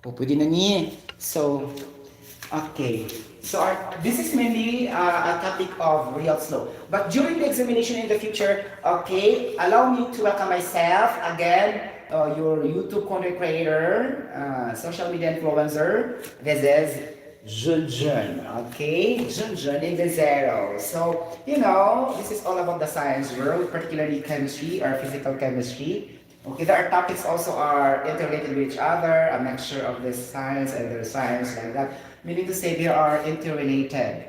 O, pwede na niya. So, okay. So this is mainly a topic of RAOLTS law. But during the examination in the future, okay, allow me to welcome myself again, your YouTube content creator, social media influencer. This is Junjun, okay? Junjun in the zero. So, this is all about the science world, particularly chemistry or physical chemistry. Okay, there are topics also are interrelated with each other, a mixture of this science and their science like that. Meaning to say they are interrelated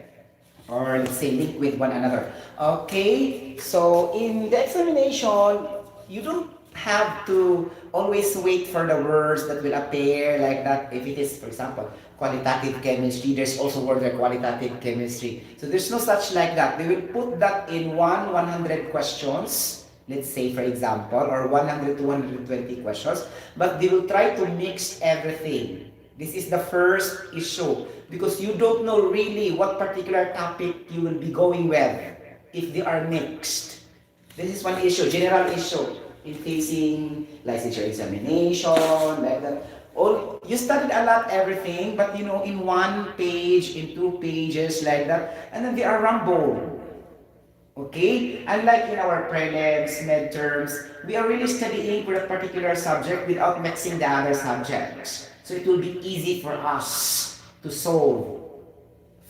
or let's say linked with one another. Okay, so in the examination, you don't have to always wait for the words that will appear like that. If it is, for example, qualitative chemistry, there's also word like qualitative chemistry. So there's no such like that. They will put that in 100 questions, let's say for example, or 100 to 120 questions, but they will try to mix everything. This is the first issue because you don't know really what particular topic you will be going with if they are mixed. This is one issue, general issue in facing licensure examination, like that. All you studied a lot everything, but in one page, in 2 pages, like that, and then they are rumbled. Okay? Unlike in our prelims, midterms, we are really studying for a particular subject without mixing the other subjects. So it will be easy for us to solve.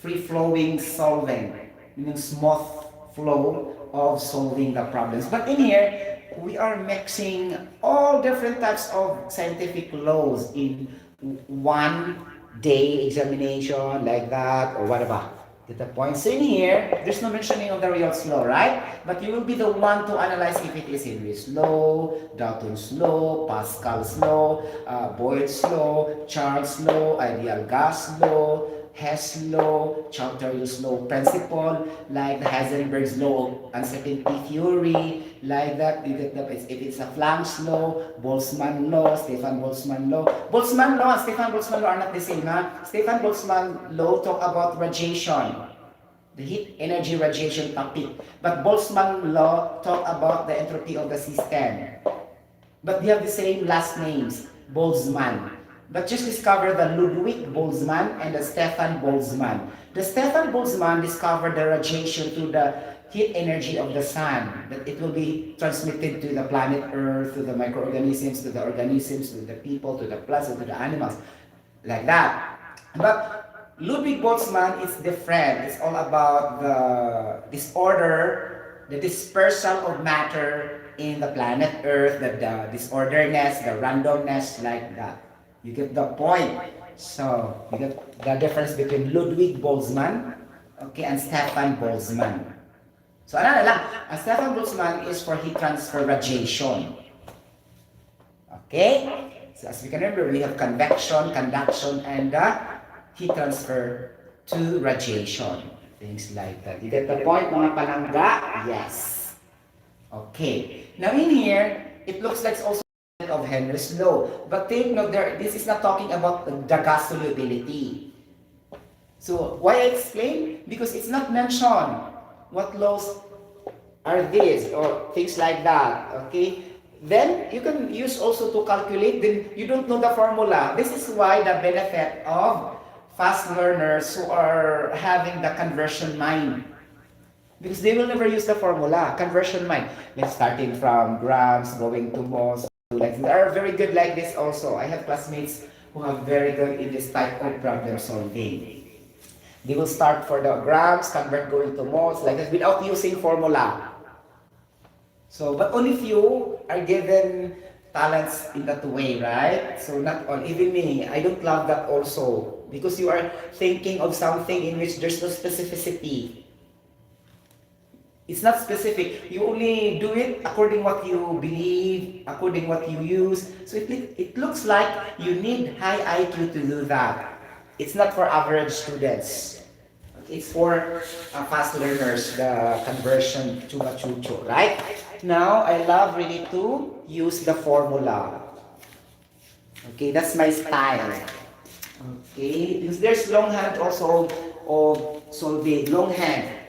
Free-flowing solving. Meaning smooth flow of solving the problems. But in here, we are mixing all different types of scientific laws in one day examination like that or whatever. Get the point? So in here, there's no mentioning of the RAOLTS law, right? But you will be the one to analyze if it is Henry's law, Dalton's law, Pascal's law, Boyle's law, Charles' law, ideal gas law, Hess law, Chauter's law principle, like the Heisenberg's law of uncertainty theory, like that. If it's a Planck's law, Boltzmann law, Stefan Boltzmann law. Boltzmann law and Stefan Boltzmann law are not the same, huh? Stefan Boltzmann law talk about radiation, the heat energy radiation topic. But Boltzmann law talk about the entropy of the system. But they have the same last names, Boltzmann. But just discover the Ludwig Boltzmann and the Stefan Boltzmann. The Stefan Boltzmann discovered the radiation to the heat energy of the sun, that it will be transmitted to the planet Earth, to the microorganisms, to the organisms, to the people, to the plants, and to the animals, like that. But Ludwig Boltzmann is different. It's all about the disorder, the dispersal of matter in the planet Earth, the disorderness, the randomness, like that. You get the point. So, you get the difference between Ludwig Boltzmann, okay, and Stefan Boltzmann. So, ano na lang, ang Stefan Boltzmann is for heat transfer radiation. Okay? So, as we can remember, we have convection, conduction, and heat transfer to radiation. Things like that. You get the point, mga palangga? Yes. Okay. Now, in here, it looks like it's also of Henry's law. But take note there, this is not talking about the gas solubility. So why I explain? Because it's not mentioned what laws are these or things like that. Okay? Then you can use also to calculate, then you don't know the formula. This is why the benefit of fast learners who are having the conversion mind. Because they will never use the formula, conversion mind. Let's starting from grams, going to moles. Like, they are very good like this also. I have classmates who are very good in this type of problem solving. They will start for the grams, convert going to moles, like this, without using formula. So, but only few are given talents in that way, right? So not all, even me, I don't love that also. Because you are thinking of something in which there's no specificity. It's not specific. You only do it according what you believe, according what you use. So it looks like you need high IQ to do that. It's not for average students. It's for fast learners, the conversion to machucho, right? Now, I love really to use the formula. Okay, that's my style. Okay, because there's longhand also of solving, longhand.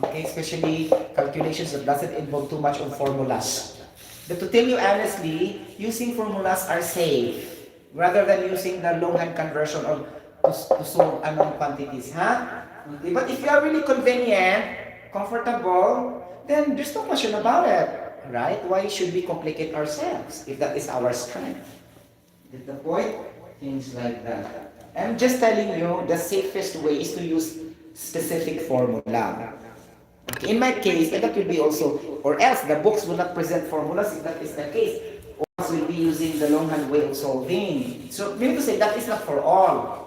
Okay, especially calculations that doesn't involve too much of formulas. But to tell you honestly, using formulas are safe. rather than using the longhand conversion of to solve unknown quantities, huh? Okay, but if you are really convenient, comfortable, then there's no question about it, right? Why should we complicate ourselves if that is our strength? Get the point? Things like that. I'm just telling you the safest way is to use specific formula. Okay, in my case, and that will be also, or else the books will not present formulas if that is the case. Or else we'll be using the longhand way of solving. So, meaning to say that is not for all.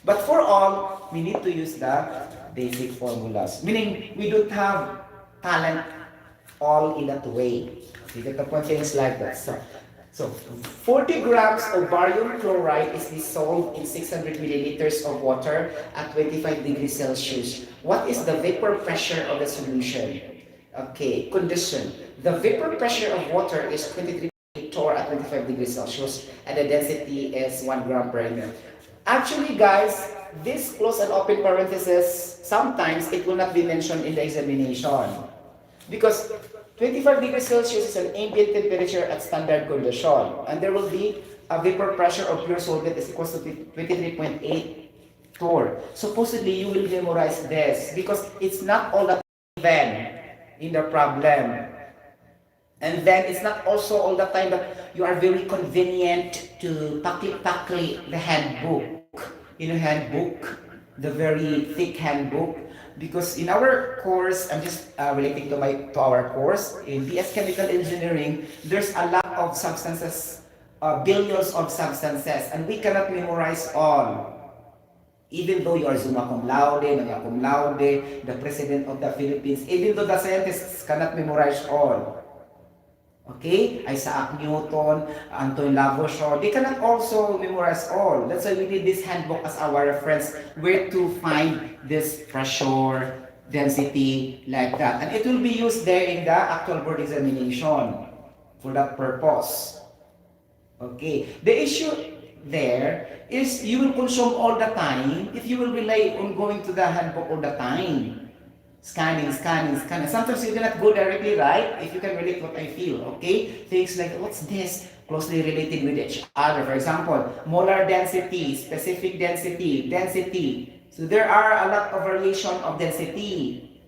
But for all, we need to use the basic formulas. Meaning, we don't have talent all in that way. You get the point? Things like that. So 40 grams of barium chloride is dissolved in 600 milliliters of water at 25 degrees Celsius. What is the vapor pressure of the solution? Okay, condition. The vapor pressure of water is 23 torr at 25 degrees Celsius and the density is 1 gram per ml. Actually, guys, this close and open parenthesis, sometimes it will not be mentioned in the examination. Because 25 degrees Celsius is an ambient temperature at standard condition. And there will be a vapor pressure of pure solvent is equal to 23.8 torr. Supposedly, you will memorize this because it's not all the time in the problem. And then it's not also all the time that you are very convenient to pakli the handbook. Handbook, the very thick handbook. Because in our course, I'm just relating to our course, in BS Chemical Engineering, there's a lot of substances, billions of substances, and we cannot memorize all. Even though you are summa cum laude, magna cum laude, the President of the Philippines, even though the scientists cannot memorize all. Okay? Isaac Newton, Antoine Lavoisier, they cannot also memorize all. That's why we need this handbook as our reference where to find this pressure, density, like that. And it will be used there in the actual board examination for that purpose. Okay? The issue there is you will consume all the time if you will rely on going to the handbook all the time. Scanning. Sometimes you cannot go directly, right? If you can relate what I feel, okay? Things like, what's this? Closely related with each other. For example, molar density, specific density. So there are a lot of variation of density.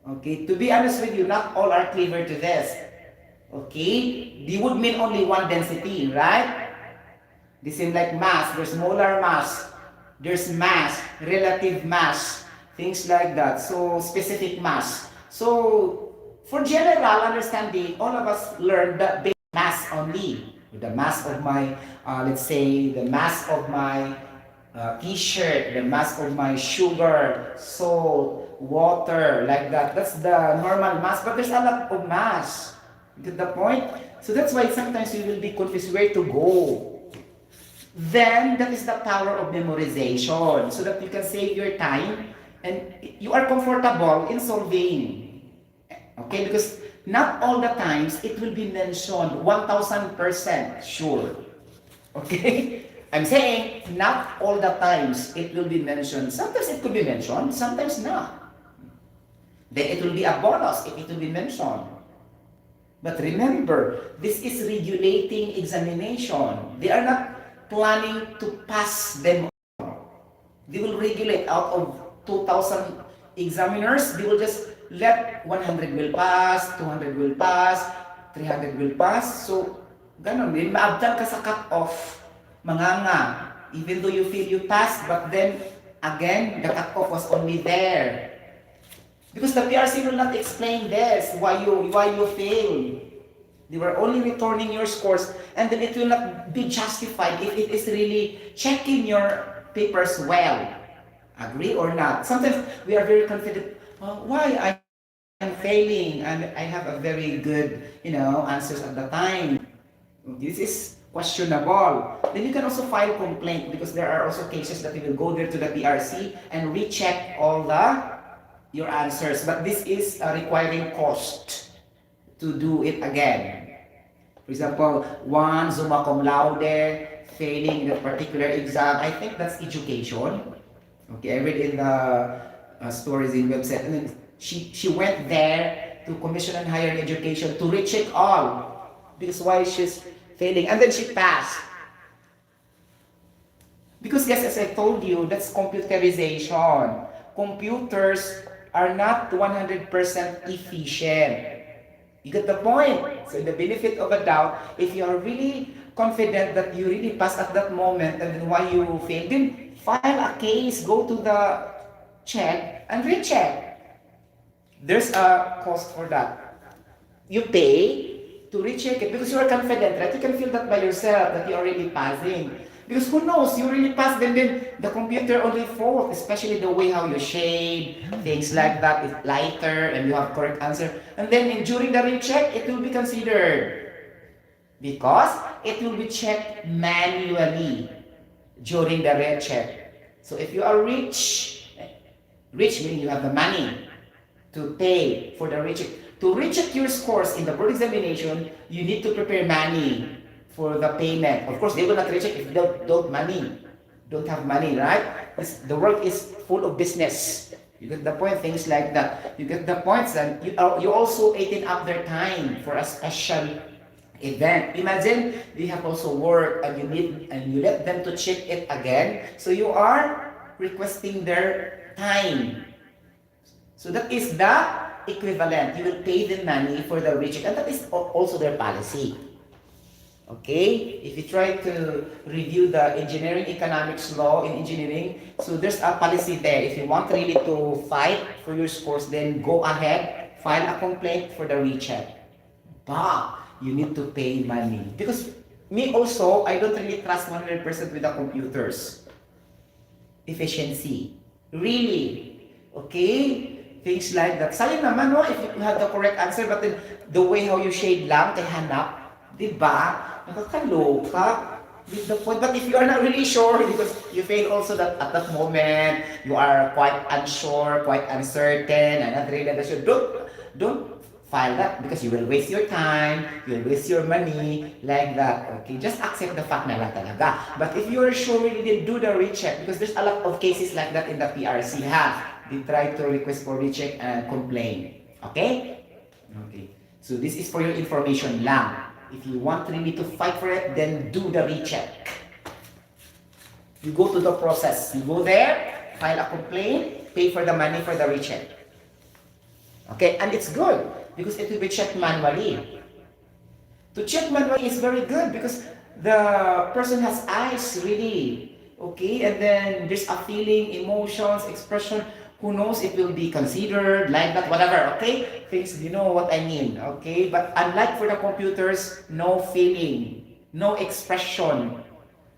Okay? To be honest with you, not all are clever to this. Okay? They would mean only one density, right? The same like mass. There's molar mass. There's mass, relative mass. Things like that. So, specific mass. So, for general understanding, all of us learn the basic mass only. The mass of my, let's say, the mass of my t-shirt, the mass of my sugar, salt, water, like that. That's the normal mass. But there's a lot of mass. Get the point? So, that's why sometimes you will be confused where to go. Then, that is the power of memorization. So that you can save your time and you are comfortable in solving. Okay, because not all the times it will be mentioned 1000% sure. Okay, I'm saying not all the times it will be mentioned. Sometimes it could be mentioned, sometimes not. Then it will be a bonus if it will be mentioned. But remember, this is regulating examination. They are not planning to pass them all. They will regulate out of 2,000 examiners, they will just let 100 will pass, 200 will pass, 300 will pass. So, ganun din, maabtan ka sa cut-off, manganga. Even though you feel you passed, but then, again, the cut-off was only there. Because the PRC will not explain this, why you failed. They were only returning your scores, and then it will not be justified if it is really checking your papers well. Agree or not? Sometimes we are very confident. Why I'm failing and I have a very good, answers at the time. This is questionable. Then you can also file complaint because there are also cases that you will go there to the PRC and recheck all your answers. But this is requiring cost to do it again. For example, one summa cum laude failing in a particular exam. I think that's education. Okay, I read in the stories in website, and then she went there to Commission on Higher Education to recheck all because why she's failing, and then she passed. Because yes, as I told you, that's computerization. Computers are not 100% efficient. You get the point? So the benefit of a doubt, if you are really confident that you really pass at that moment and then why you failed, then file a case, go to the check and recheck. There's a cost for that. You pay to recheck it because you are confident, right? You can feel that by yourself that you are really passing. Because who knows, you really pass, then the computer only fault, especially the way how you shade, things like that is lighter and you have correct answer. And then during the recheck, it will be considered because it will be checked manually during the recheck. So if you are rich meaning you have the money to pay for the recheck. To recheck your scores in the board examination, you need to prepare money for the payment. Of course, they will not recheck if they don't have money, right? The world is full of business. You get the point, things like that. You get the points, and you also eating up their time for a special event. Imagine they have also work and you let them to check it again. So you are requesting their time. So that is the equivalent. You will pay them money for the recheck, and that is also their policy. Okay? If you try to review the engineering economics law in engineering, so there's a policy there. If you want really to fight for your scores, then go ahead, file a complaint for the recheck. But you need to pay money. Because me also, I don't really trust 100% with the computers. Efficiency. Really. Okay? Things like that. Sayang naman, no, if you have the correct answer, but then the way how you shade lang, kay hanap, di ba? Nakakaloka. With the point. But if you are not really sure, because you fail also that at that moment, you are quite unsure, quite uncertain, and not really sure, don't file that because you will waste your time, you will waste your money, like that. Okay, just accept the fact na lang talaga. But if you are sure, really then do the recheck because there's a lot of cases like that in the PRC, ha? They try to request for recheck and complain. Okay? Okay. So this is for your information lang. If you want really to fight for it, then do the recheck. You go to the process. You go there, file a complaint, pay for the money for the recheck. Okay? And it's good because it will be checked manually. To check manually is very good because the person has eyes really. Okay? And then there's a feeling, emotions, expression. Who knows, it will be considered like that, whatever, okay? Things, you know what I mean, okay? But unlike for the computers, no feeling, no expression,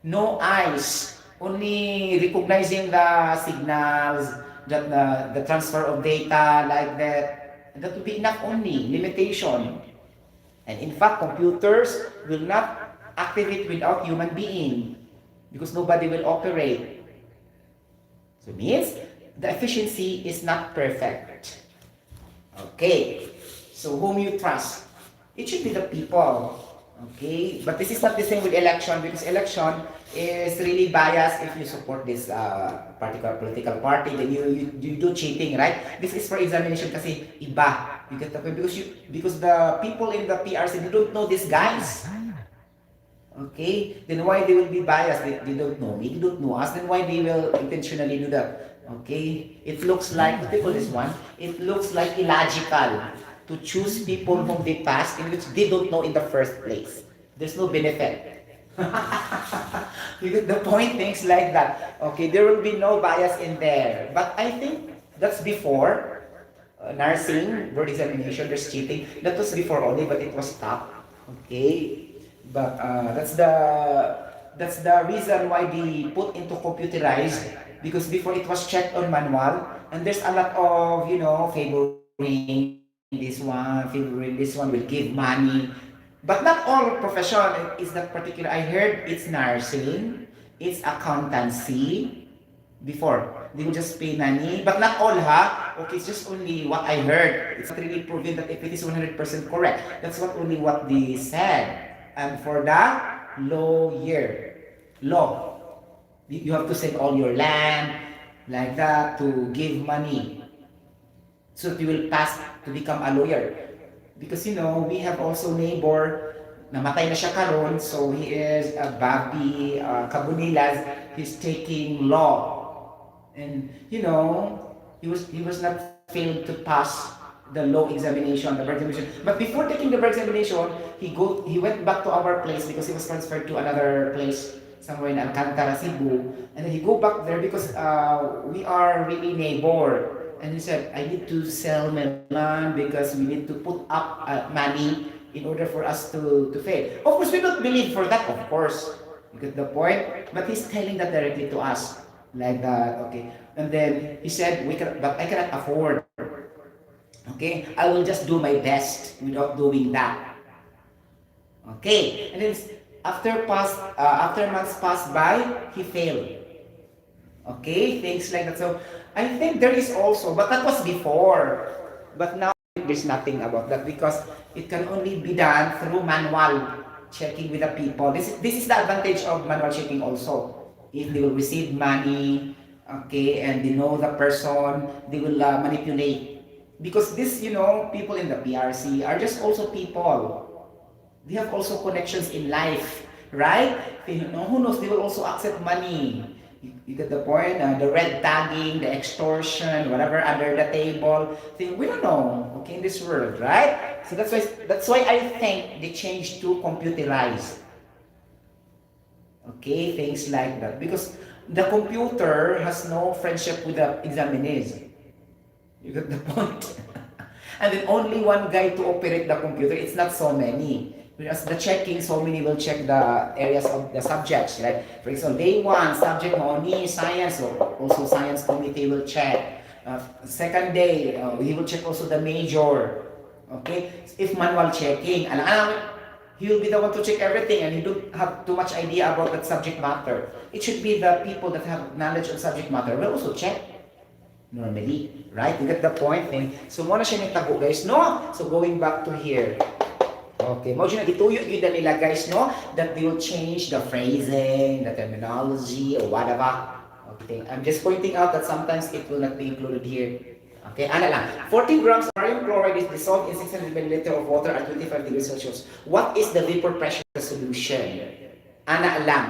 no eyes, only recognizing the signals, that the transfer of data, like that. That will be enough only, limitation. And in fact, computers will not activate without human being because nobody will operate. So it means the efficiency is not perfect. Okay, so whom you trust? It should be the people. Okay, but this is not the same with election because election is really biased. If you support this particular political party, then you do cheating, right? This is for examination kasi iba. You get the point because the people in the PRC they don't know these guys. Okay, then why they will be biased? They don't know me, they don't know us. Then why they will intentionally do that? Okay, it looks like, what do you call this one? It looks like illogical to choose people whom they passed in which they don't know in the first place. There's no benefit. You get the point, things like that. Okay, there will be no bias in there. But I think that's before nursing, board examination, there's cheating. That was before only, but it was stopped. Okay, but that's the reason why they put into computerized because before it was checked on manual and there's a lot of favoring this one will give money, but not all profession is that particular. I heard it's nursing, it's accountancy. Before they will just pay money, but not all, ha? Okay, it's just only what I heard. It's not really proven that if it is 100% correct. That's only what they said. And for the law, you have to sell all your land like that to give money so that you will pass to become a lawyer. Because we have also neighbor namatay na siya karon, so he is Bobby Cabunilas. He's taking law. And you know, he was not failed to pass the law examination, the bar examination. But before taking the bar examination, he went back to our place because he was transferred to another place somewhere in Alcantara, Cebu. And then he go back there because we are really neighbor. And he said, I need to sell my land because we need to put up money in order for us to fail. Of course, we don't believe for that, of course. You get the point? But he's telling that directly to us. Like that, okay. And then he said, but I cannot afford. Okay, I will just do my best without doing that. Okay, and then after months passed by, he failed. Okay, things like that. So I think there is also, but that was before. But now there's nothing about that because it can only be done through manual checking with the people. This is the advantage of manual checking also. If they will receive money, okay, and they know the person, they will manipulate. Because this, people in the PRC are just also people. They have also connections in life, right? Who knows, they will also accept money. You get the point? The red tagging, the extortion, whatever under the table thing, we don't know, okay, in this world, right? So that's why I think they changed to computerized. Okay, things like that. Because the computer has no friendship with the examinees. You get the point? And then only one guy to operate the computer, it's not so many. Whereas the checking, so many will check the areas of the subjects, right? For example, day one, subject only science, so also science committee will check. Second day, he will check also the major. Okay? If manual checking, he will be the one to check everything and he don't have too much idea about that subject matter. It should be the people that have knowledge of subject matter will also check. Normally, right? You get the point? So, muna siya nitago, guys, no? So, going back to here. Okay, mo siya nagituyo yun na nila, guys, no? That they will change the phrasing, the terminology, or whatever. Okay, I'm just pointing out that sometimes it will not be included here. Okay, ano lang. 14 grams of barium chloride is dissolved in 600 milliliter of water at 25 degrees Celsius. What is the vapor pressure of the solution? Ana lang.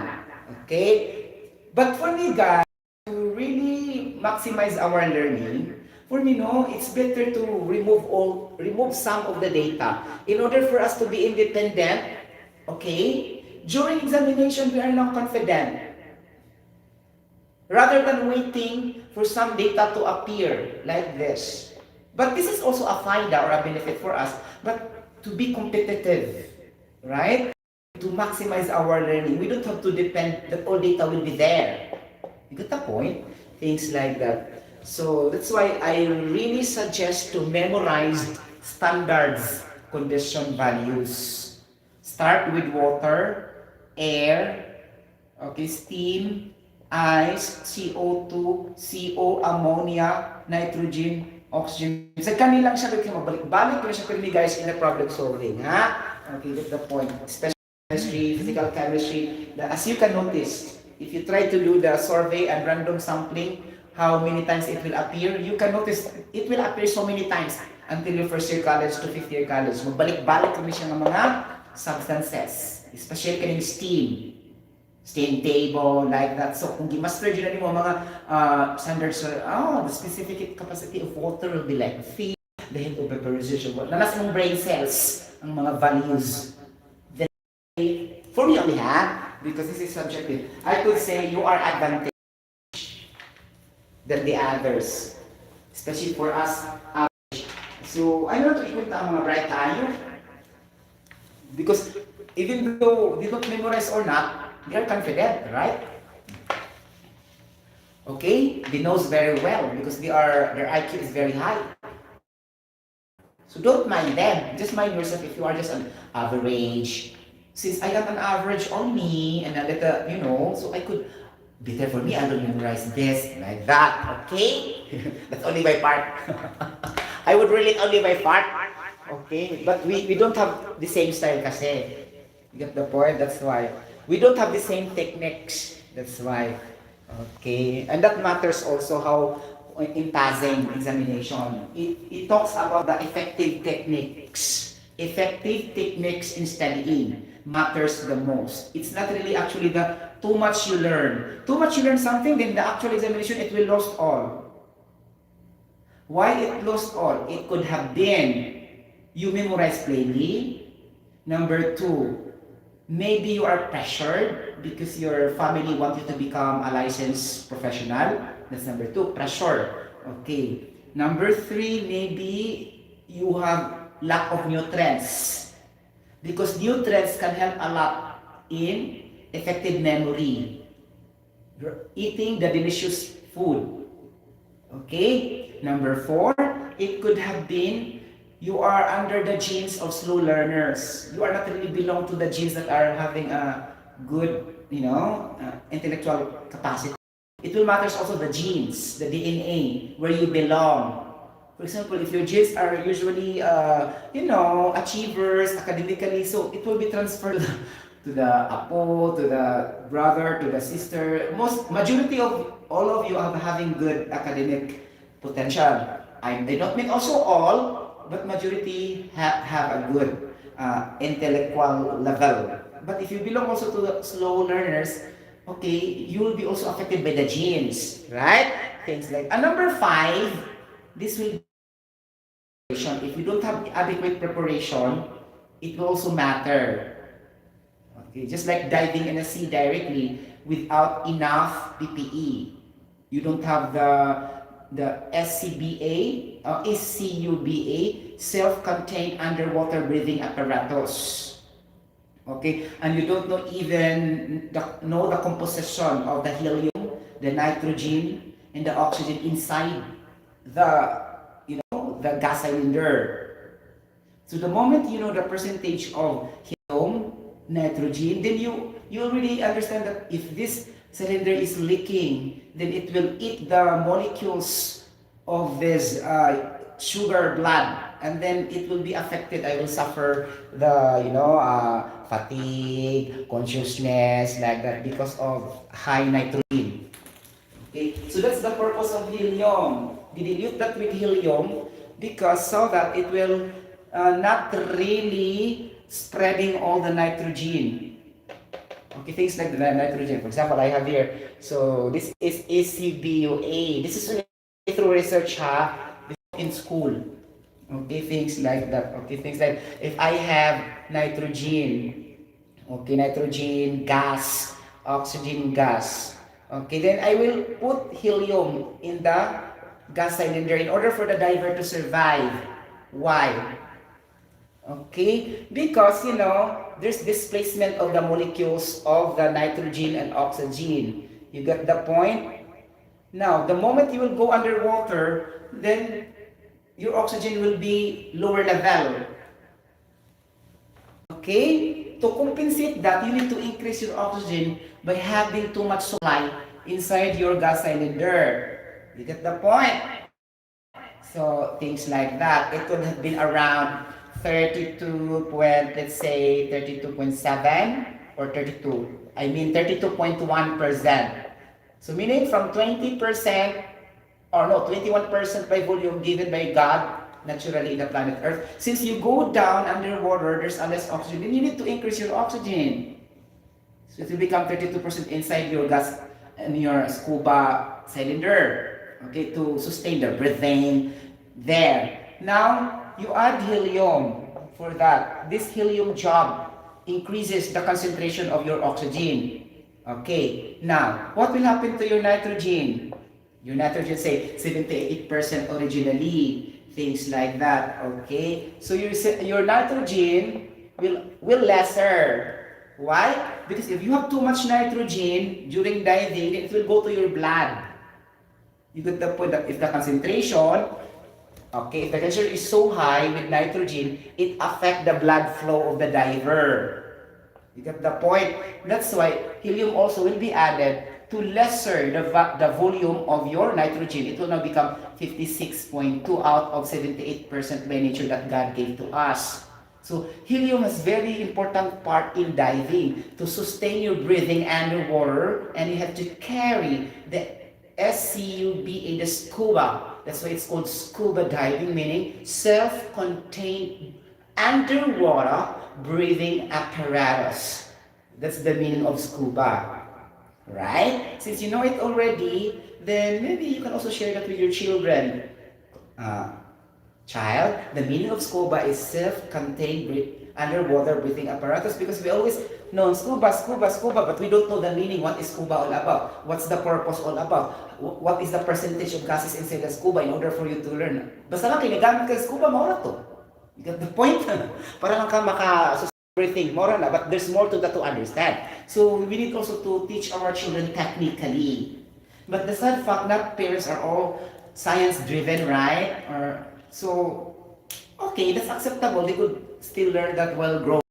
Okay? But for me, guys, to really maximize our learning, for me, no, it's better to remove some of the data in order for us to be independent. Okay? During examination, we are not confident. Rather than waiting for some data to appear like this. But this is also a faida or a benefit for us, but to be competitive, right? To maximize our learning. We don't have to depend that all data will be there. You get the point? Things like that. So that's why I really suggest to memorize standards condition values. Start with water, air, okay, steam, ice, CO2, CO, ammonia, nitrogen, oxygen. Sa kanilang siya kayo mabalik-balik ko na siya pirmi, guys, in the problem solving, ha? Okay, get the point. Especially chemistry, physical chemistry. As you can notice, if you try to do the survey and random sampling, how many times it will appear, you can notice it will appear so many times until your first year college to fifth year college. Magbalik-balik kami siya ng mga substances, especially kaning steam table, like that. So, kung gi-master dyan mo mga standards, the specific capacity of water will be like feed, the hint of vaporization. Nanas ng brain cells, ang mga values. Then, for me only, because this is subjective, I could say you are advantaged than the others. Especially for us, so, I know to ikunta ang mga bright tayo. Because, even though they don't memorize or not, they are confident, right? Okay? They knows very well because their IQ is very high. So don't mind them. Just mind yourself if you are just an average. Since I got an average on me and a little, so I could, better for me, I will memorize this, like that, okay? That's only my part. I would relate only my part. Okay? But we don't have the same style kasi. You get the point? That's why. We don't have the same techniques. That's why. Okay. And that matters also how in passing examination. It talks about the effective techniques. effective techniques in studying matters the most. It's not really actually the too much you learn. Too much you learn something, then the actual examination, it will lost all. Why it lost all? It could have been you memorize plainly. Number two, maybe you are pressured because your family want you to become a licensed professional. That's number two, pressure. Okay. Number three, maybe you have lack of nutrients. Because nutrients can help a lot in effective memory. You're eating the delicious food. Okay? Number four, it could have been you are under the genes of slow learners. You are not really belong to the genes that are having a good, intellectual capacity. It will matter also the genes, the DNA, where you belong. For example, if your genes are usually, achievers academically, so it will be transferred to the apo, to the brother, to the sister. Majority of all of you are having good academic potential. I don't mean also all, but majority have a good intellectual level. But if you belong also to the slow learners, okay, you will be also affected by the genes, right? Things like, number five, this will be preparation. If you don't have adequate preparation, it will also matter. Okay, just like diving in a sea directly without enough PPE. You don't have the SCUBA, self-contained underwater breathing apparatus. Okay, and you don't know the composition of the helium, the nitrogen, and the oxygen inside the gas cylinder. So the moment you know the percentage of helium, nitrogen, then you already understand that if this cylinder is leaking, then it will eat the molecules of this sugar blood, and then it will be affected. I will suffer the fatigue, consciousness, like that because of high nitrogen. Okay, so that's the purpose of helium. We dilute that with helium because so that it will not really spreading all the nitrogen. Okay, things like the nitrogen. For example, I have here. So this is ACBUA. This is through research in school. Okay, things like that. Okay, things like if I have nitrogen, okay, nitrogen gas, oxygen gas. Okay, then I will put helium in the gas cylinder in order for the diver to survive. Why? Okay, because there's displacement of the molecules of the nitrogen and oxygen. You get the point? Now, the moment you will go underwater, then your oxygen will be lower level. Okay? To compensate that, you need to increase your oxygen by having too much supply inside your gas cylinder. You get the point? So, things like that. It could have been around 32 point, let's say 32.7 or 32. I mean 32.1%. So meaning from 20% or no, 21% by volume given by God naturally in the planet Earth. Since you go down underwater, there's less oxygen, then you need to increase your oxygen. So it will become 32% inside your gas and your scuba cylinder. Okay, to sustain the breathing there. Now, you add helium for that. This helium job increases the concentration of your oxygen. Okay, now, what will happen to your nitrogen? Your nitrogen, say, 78% originally, things like that, okay? So your nitrogen will lesser. Why? Because if you have too much nitrogen during diving, it will go to your blood. You get the point that if the concentration, okay, if the concentration is so high with nitrogen, it affects the blood flow of the diver. You get the point? That's why helium also will be added to lesser the volume of your nitrogen. It will now become 56.2 out of 78% by nature that God gave to us. So helium has very important part in diving to sustain your breathing underwater, and you have to carry the SCUBA, the scuba. That's why it's called scuba diving, meaning self-contained underwater breathing apparatus. That's the meaning of scuba, right? Since you know it already, then maybe you can also share that with your children. Uh, Child, the meaning of scuba is self-contained underwater breathing apparatus, because we always know scuba, scuba, scuba, but we don't know the meaning. What is scuba all about? What's the purpose all about? What is the percentage of gases inside the scuba in order for you to learn? Basta lang kinagamit ka scuba, maura to. You get the point? Para lang ka everything, more na, but there's more to that to understand. So we need also to teach our children technically. But the sad fact, not parents are all science-driven, right? Or so, okay, that's acceptable. They could still learn that while growing.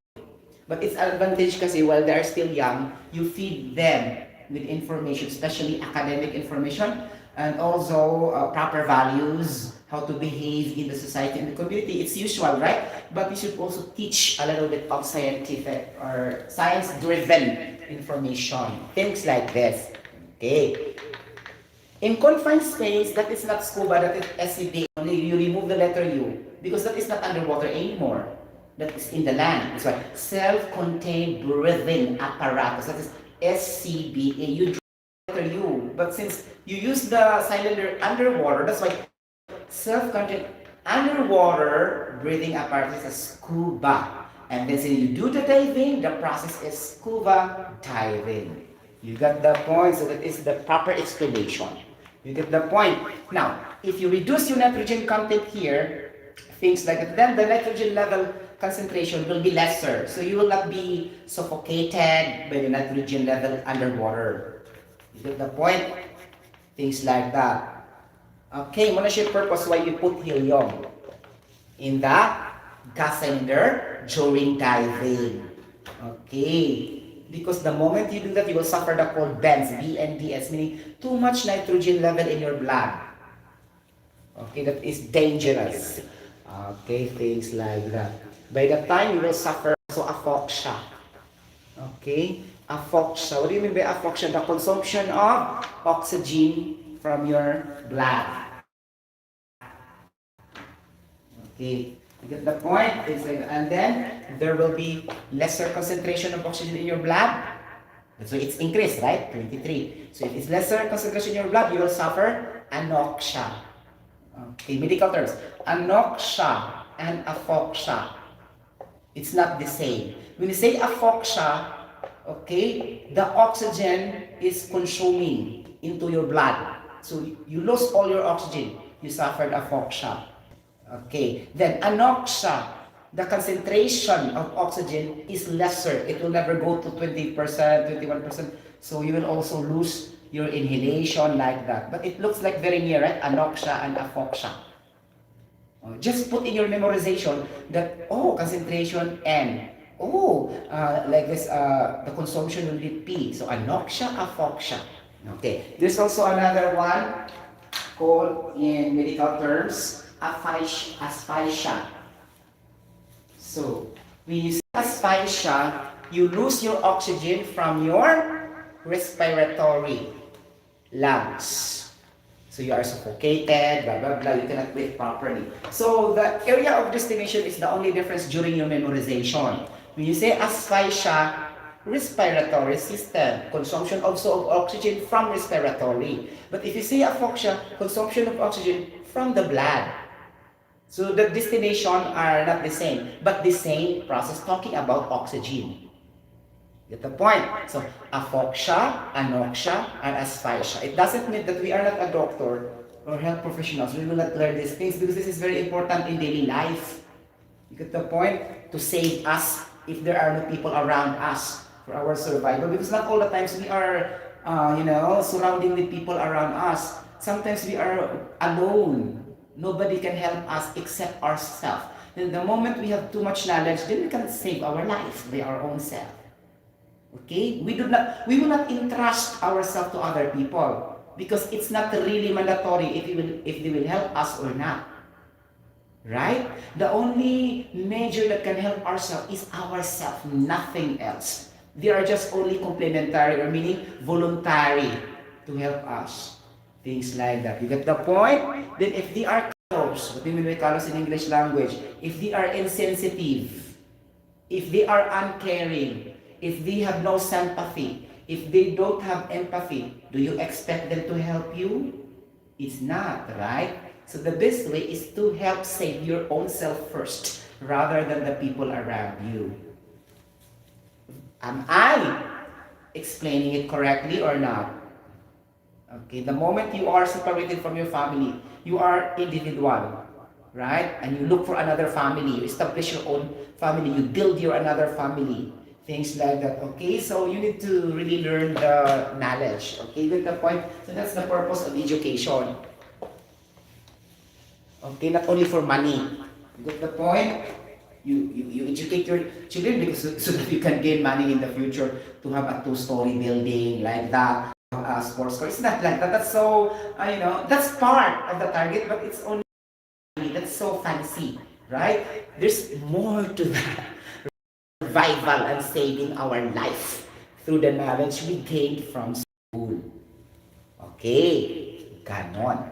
But it's an advantage kasi while they're still young, you feed them with information, especially academic information, and also proper values, how to behave in the society and the community. It's usual, right? But we should also teach a little bit of scientific or science-driven information, things like this. Okay. In confined space, that is not scuba, that is SCB. Only you remove the letter U because that is not underwater anymore. That is in the land. That's why self-contained breathing apparatus. That is SCBA. You draw the letter U, but since you use the cylinder underwater, that's why self-contained underwater breathing apparatus is scuba. And then when you do the diving, the process is scuba diving. You got the point, so that is the proper explanation. You get the point. Now, if you reduce your nitrogen content here, things like that, then the nitrogen level concentration will be lesser. So you will not be suffocated by the nitrogen level underwater. You get the point? Things like that. Okay, muna siya purpose why you put helium in the gas cylinder during diving. Okay. Because the moment you do that, you will suffer the called BENS, BNDS, meaning too much nitrogen level in your blood. Okay, that is dangerous. Okay, things like that. By the time you will suffer also aphoxia. Okay, aphoxia. What do you mean by aphoxia? The consumption of oxygen from your blood. Okay. You get the point? And then there will be lesser concentration of oxygen in your blood. That's why it's increased, right? 23. So if it's lesser concentration in your blood, you will suffer anoxia. Okay, medical terms. Anoxia and aphoxia. It's not the same. When you say aphoxia, okay, the oxygen is consuming into your blood. So you lose all your oxygen. You suffered aphoxia. Okay, then anoxia, the concentration of oxygen is lesser. It will never go to 20%, 21%. So you will also lose your inhalation like that. But it looks like very near, right? Anoxia and aphoxia. Just put in your memorization that, concentration N. Like this, the consumption will be P. So anoxia, aphoxia. Okay, there's also another one called in medical terms, asphyxia. So, when you say asphyxia, you lose your oxygen from your respiratory lungs. So you are suffocated, blah, blah, blah, you cannot breathe properly. So the area of destination is the only difference during your memorization. When you say asphyxia, respiratory system, consumption also of oxygen from respiratory. But if you say aphoxia, consumption of oxygen from the blood. So the destination are not the same, but the same process talking about oxygen. Get the point? So aphoxia, anoxia, and asphyxia. It doesn't mean that we are not a doctor or health professionals. We will not learn these things because this is very important in daily life. You get the point? To save us if there are no people around us for our survival. Because not all the times we are, surrounding with people around us. Sometimes we are alone. Nobody can help us except ourselves. And the moment we have too much knowledge, then we can save our life by our own self. Okay? We will not entrust ourselves to other people because it's not really mandatory if they will help us or not. Right? The only measure that can help ourselves is ourselves, nothing else. They are just only complementary or meaning voluntary to help us. Things like that. You get the point? Then if they are kalos. What do you mean by kalos in English language? If they are insensitive, if they are uncaring, if they have no sympathy, if they don't have empathy, do you expect them to help you? It's not, right? So the best way is to help save your own self first rather than the people around you. Am I explaining it correctly or not? Okay, the moment you are separated from your family, you are individual, right? And you look for another family, you establish your own family, you build your another family, things like that. Okay, so you need to really learn the knowledge. Okay, get the point? So that's the purpose of education. Okay, not only for money. Get the point? You educate your children because so that you can gain money in the future to have a two-story building like that, a sports car. It's not like that. That's so, that's part of the target, but it's only, that's so fancy, right? There's more to that. Survival and saving our life through the knowledge we gained from school. Okay, ganon.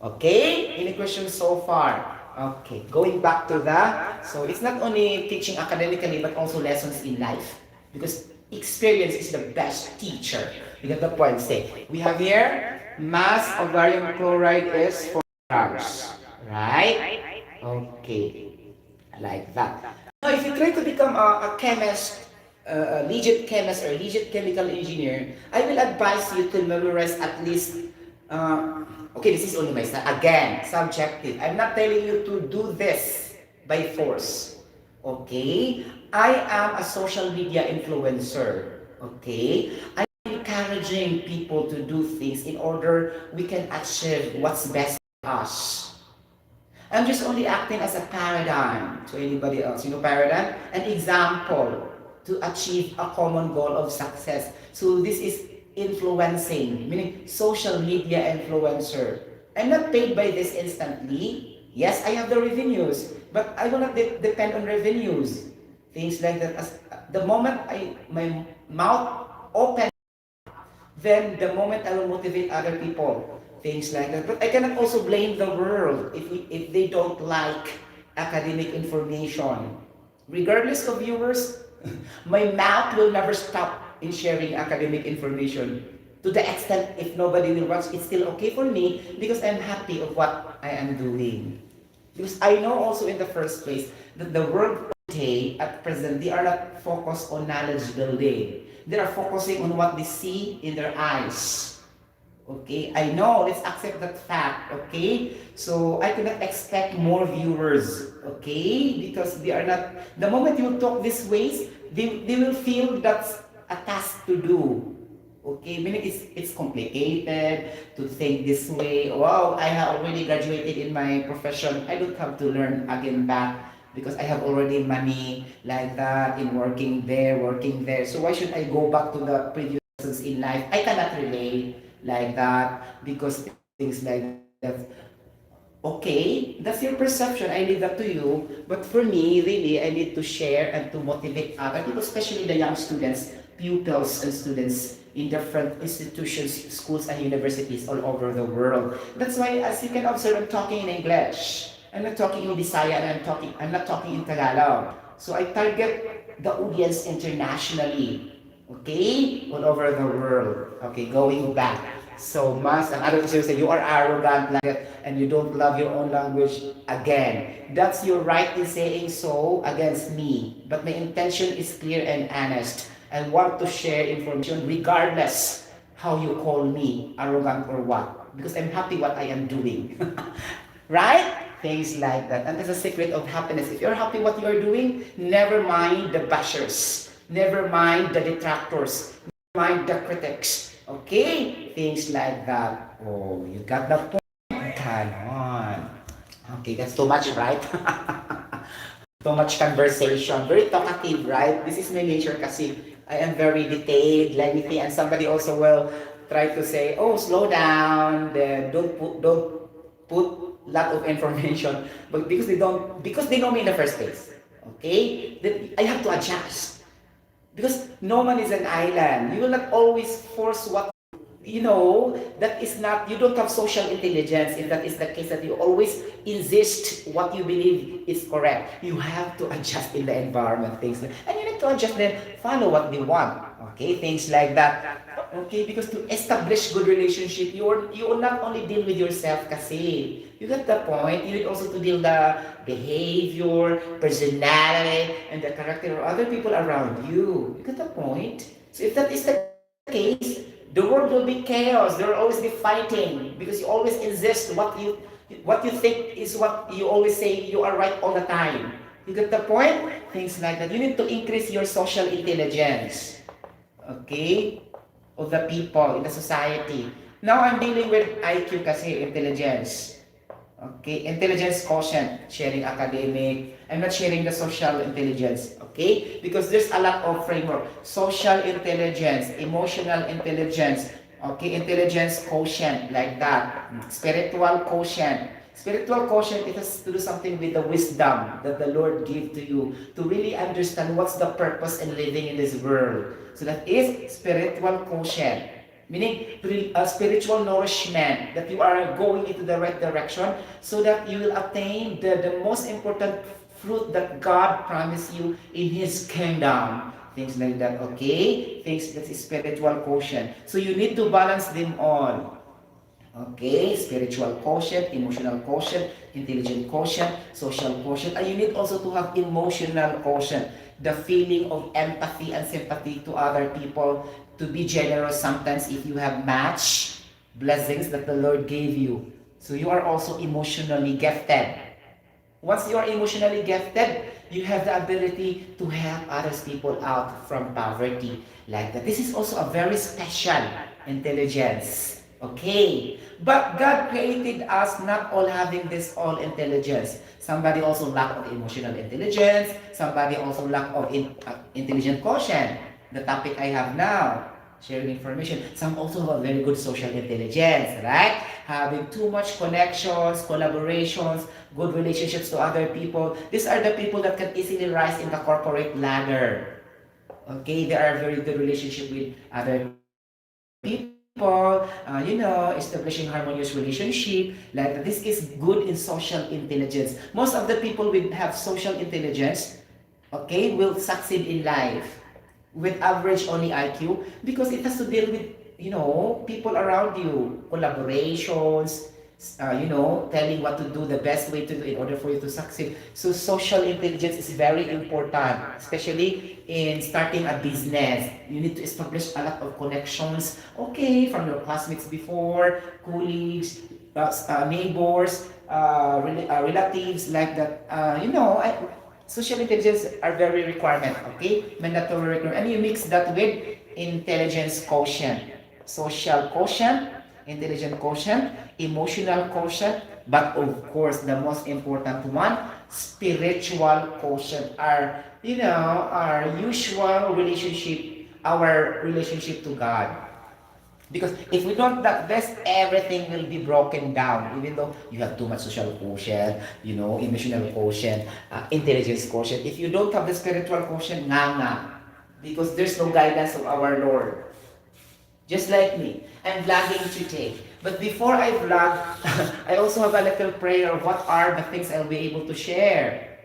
Okay, any questions so far? Okay, going back to that. So it's not only teaching academically but also lessons in life. Because experience is the best teacher. You get the point, say. We have here, mass ovarium chloride is 4 grams. Right? Okay, like that. Now, if you try to become a chemist, a legit chemist or legit chemical engineer, I will advise you to memorize at least okay, this is only my style. Again, subjective. I'm not telling you to do this by force. Okay? I am a social media influencer. Okay? I'm encouraging people to do things in order we can achieve what's best for us. I'm just only acting as a paradigm to anybody else. You know paradigm? An example to achieve a common goal of success. So this is influencing, meaning social media influencer. I'm not paid by this instantly. Yes, I have the revenues, but I will not depend on revenues. Things like that. As the moment my mouth opens, then the moment I will motivate other people. Things like that. But I cannot also blame the world if they don't like academic information. Regardless of viewers, my mouth will never stop in sharing academic information. To the extent if nobody will watch, it's still okay for me because I'm happy of what I am doing. Because I know also in the first place that the world today at present, they are not focused on knowledge building. They are focusing on what they see in their eyes. Okay, I know, let's accept that fact, okay? So I cannot expect more viewers, okay? Because they are not, the moment you talk this ways, they will feel that's a task to do. Okay, meaning it's complicated to think this way. Wow, I have already graduated in my profession. I don't have to learn again back because I have already money like that in working there. So why should I go back to the previous lessons in life? I cannot relate like that because things like that. Okay, that's your perception. I leave that to you. But for me, really, I need to share and to motivate other people, especially the young students, pupils and students in different institutions, schools and universities all over the world. That's why, as you can observe, I'm talking in English. I'm not talking in Bisaya and I'm not talking in Tagalog. So I target the audience internationally. Okay? All over the world. Okay, going back. So mass and other people say you are arrogant like that and you don't love your own language again. That's your right in saying so against me. But my intention is clear and honest. I want to share information regardless how you call me, arrogant or what. Because I'm happy what I am doing. Right? Things like that. And that's a secret of happiness. If you're happy what you're doing, never mind the bashers. Never mind the detractors. Never mind the critics. Okay? Things like that. Oh, you got the point. Come on. Okay, that's too much, right? Too much conversation. Very talkative, right? This is my nature kasi I am very detailed, lengthy, and somebody also will try to say, oh, slow down, then don't put lot of information, but because they know me in the first place, okay? Then I have to adjust. Because no man is an island. You will not always force what that is not, you don't have social intelligence. If that is the case, that you always insist what you believe is correct, you have to adjust in the environment, and you need to adjust, then follow what they want. Okay, things like that. Okay, because to establish good relationship, you will not only deal with yourself kasi. You get the point? You need also to deal the behavior, personality, and the character of other people around you. You get the point? So if that is the case, the world will be chaos. There will always be fighting because you always insist what you think is what you always say you are right all the time. You get the point? Things like that. You need to increase your social intelligence. Okay? Of the people in the society. Now I'm dealing with IQ kasi, intelligence. Okay, intelligence quotient, sharing academic. I'm not sharing the social intelligence, okay? Because there's a lot of framework. Social intelligence, emotional intelligence, okay, intelligence quotient, like that. Spiritual quotient. Spiritual quotient, it has to do something with the wisdom that the Lord gave to you to really understand what's the purpose in living in this world. So that is spiritual quotient. Meaning spiritual nourishment, that you are going into the right direction so that you will attain the most important fruit that God promised you in His kingdom. Things like that, okay? Things that is spiritual quotient. So you need to balance them all. Okay, spiritual quotient, emotional quotient, intelligent quotient, social quotient. And you need also to have emotional quotient, the feeling of empathy and sympathy to other people, to be generous sometimes if you have matched blessings that the Lord gave you. So you are also emotionally gifted. Once you are emotionally gifted, you have the ability to help others people out from poverty. Like that. This is also a very special intelligence. Okay. But God created us not all having this all intelligence. Somebody also lack of emotional intelligence. Somebody also lack of intelligent quotient. The topic I have now, sharing information. Some also have a very good social intelligence, right? Having too much connections, collaborations, good relationships to other people. These are the people that can easily rise in the corporate ladder. Okay, they are very good relationship with other people, establishing harmonious relationship. Like this is good in social intelligence. Most of the people with have social intelligence, okay, will succeed in life with average only IQ because it has to deal with people around you, collaborations, telling what to do, the best way to do in order for you to succeed. So social intelligence is very important, especially in starting a business. You need to establish a lot of connections, okay, from your classmates before, colleagues, neighbors, relatives, like that. Social intelligence are very requirement, okay? Mandatory requirement. And you mix that with intelligence quotient, social quotient, intelligent quotient, emotional quotient, but of course the most important one, spiritual quotient, our usual relationship, our relationship to God. Because if we don't that this, everything will be broken down. Even though you have too much social quotient, emotional quotient, intelligence quotient. If you don't have the spiritual quotient, nga. Because there's no guidance of our Lord. Just like me, I'm vlogging today. But before I vlog, I also have a little prayer of what are the things I'll be able to share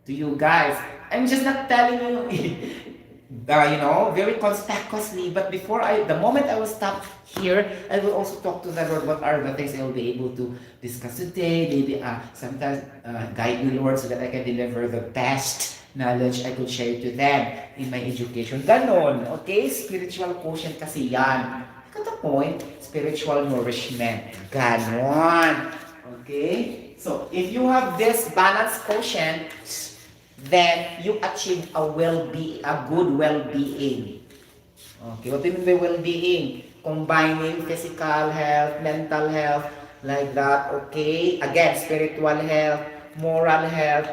to you guys. I'm just not telling you, very conspicuously. But the moment I will stop here, I will also talk to the Lord. What are the things I will be able to discuss today? Maybe sometimes guide me, Lord, so that I can deliver the best knowledge I could share to them in my education. Ganon, okay? Spiritual quotient kasi yan. Got the point? Spiritual nourishment. Ganon. Okay? So, if you have this balanced quotient, then you achieve a good well-being. Okay, what do you mean by well-being? Combining physical health, mental health, like that, okay? Again, spiritual health, moral health,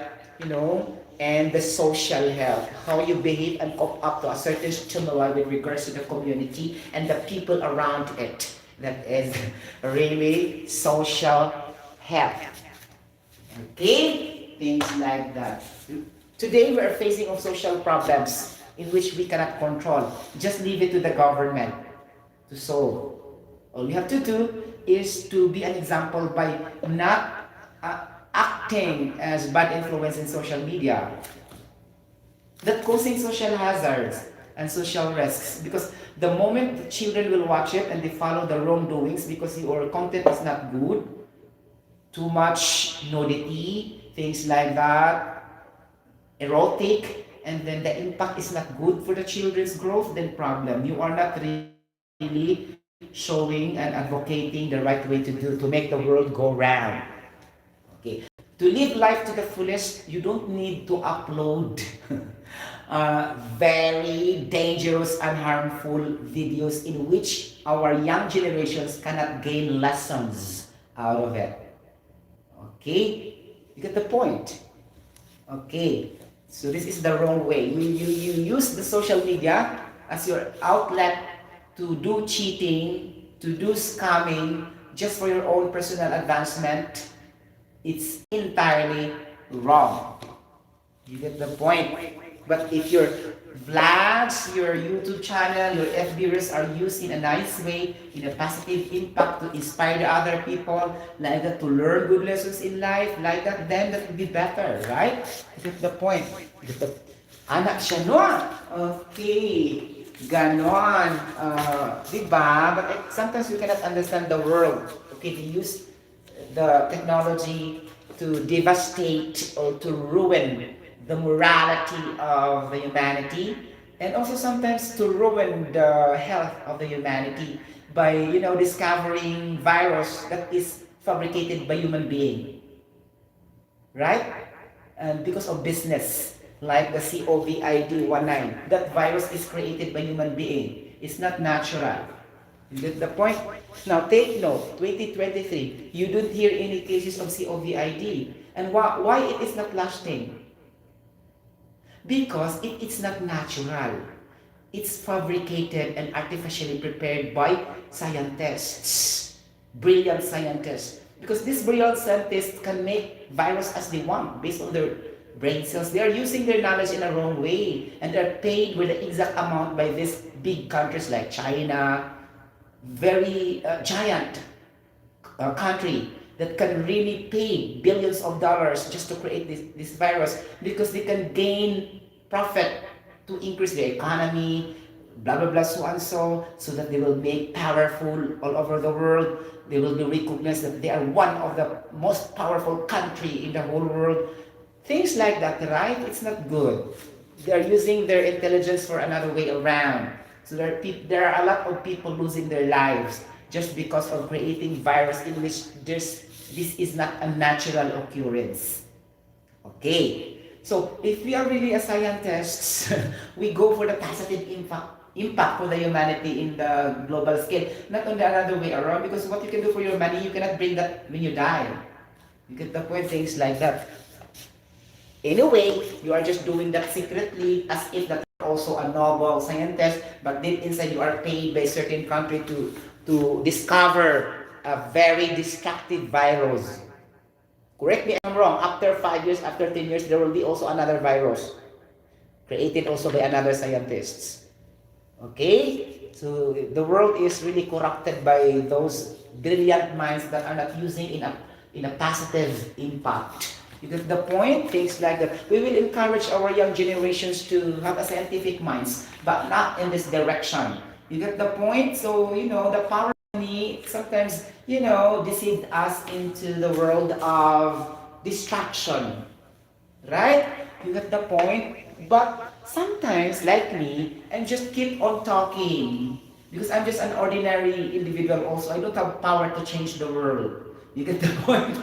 and the social health. How you behave and cope up to a certain stimuli with regards to the community and the people around it. That is really social health. Okay? Things like that. Today we are facing of social problems in which we cannot control. Just leave it to the government to solve. All you have to do is to be an example by not acting as bad influence in social media, that causing social hazards and social risks, because the moment the children will watch it and they follow the wrongdoings because your content is not good, too much nudity, things like that, erotic, and then the impact is not good for the children's growth, then problem. You are not really showing and advocating the right way to make the world go round. Okay. To live life to the fullest, you don't need to upload very dangerous and harmful videos in which our young generations cannot gain lessons out of it. Okay? You get the point? Okay. So this is the wrong way. You use the social media as your outlet to do cheating, to do scamming, just for your own personal advancement. It's entirely wrong. You get the point? But if your vlogs, your YouTube channel, your FB reels are used in a nice way, in a positive impact to inspire the other people, like that, to learn good lessons in life, like that, then that would be better, right? You get the point? Anak siya, no? Okay. Ganon. Diba? But sometimes we cannot understand the world. Okay, they use the technology to devastate or to ruin the morality of the humanity, and also sometimes to ruin the health of the humanity by discovering virus that is fabricated by human being, right? And because of business, like the COVID-19, that virus is created by human being. It's not natural. You get the point? Now take note, 2023, you don't hear any cases of COVID. And why it is not lasting? Because it's not natural. It's fabricated and artificially prepared by scientists, brilliant scientists. Because these brilliant scientists can make virus as they want based on their brain cells. They are using their knowledge in a wrong way, and they're paid with the exact amount by these big countries like China, very giant country that can really pay billions of dollars just to create this virus, because they can gain profit to increase their economy, blah blah blah, so and so that they will make powerful all over the world. They will be recognized that they are one of the most powerful country in the whole world. Things like that, right? It's not good. They are using their intelligence for another way around. So there are a lot of people losing their lives just because of creating virus in which this is not a natural occurrence. Okay. So if we are really a scientist, we go for the positive impact for the humanity in the global scale, not on the other way around, because what you can do for your money, you cannot bring that when you die. You get the point, things like that. Anyway, you are just doing that secretly as if that you're also a noble scientist, but deep inside you are paid by a certain country to discover a very destructive virus. Correct me if I'm wrong, after 5 years, after 10 years, there will be also another virus created also by another scientists. Okay? So the world is really corrupted by those brilliant minds that are not using in a positive impact. You get the point? Things like that. We will encourage our young generations to have a scientific minds, but not in this direction. You get the point? So, the power of money sometimes, deceived us into the world of distraction. Right? You get the point? But sometimes, like me, I just keep on talking. Because I'm just an ordinary individual also. I don't have power to change the world. You get the point?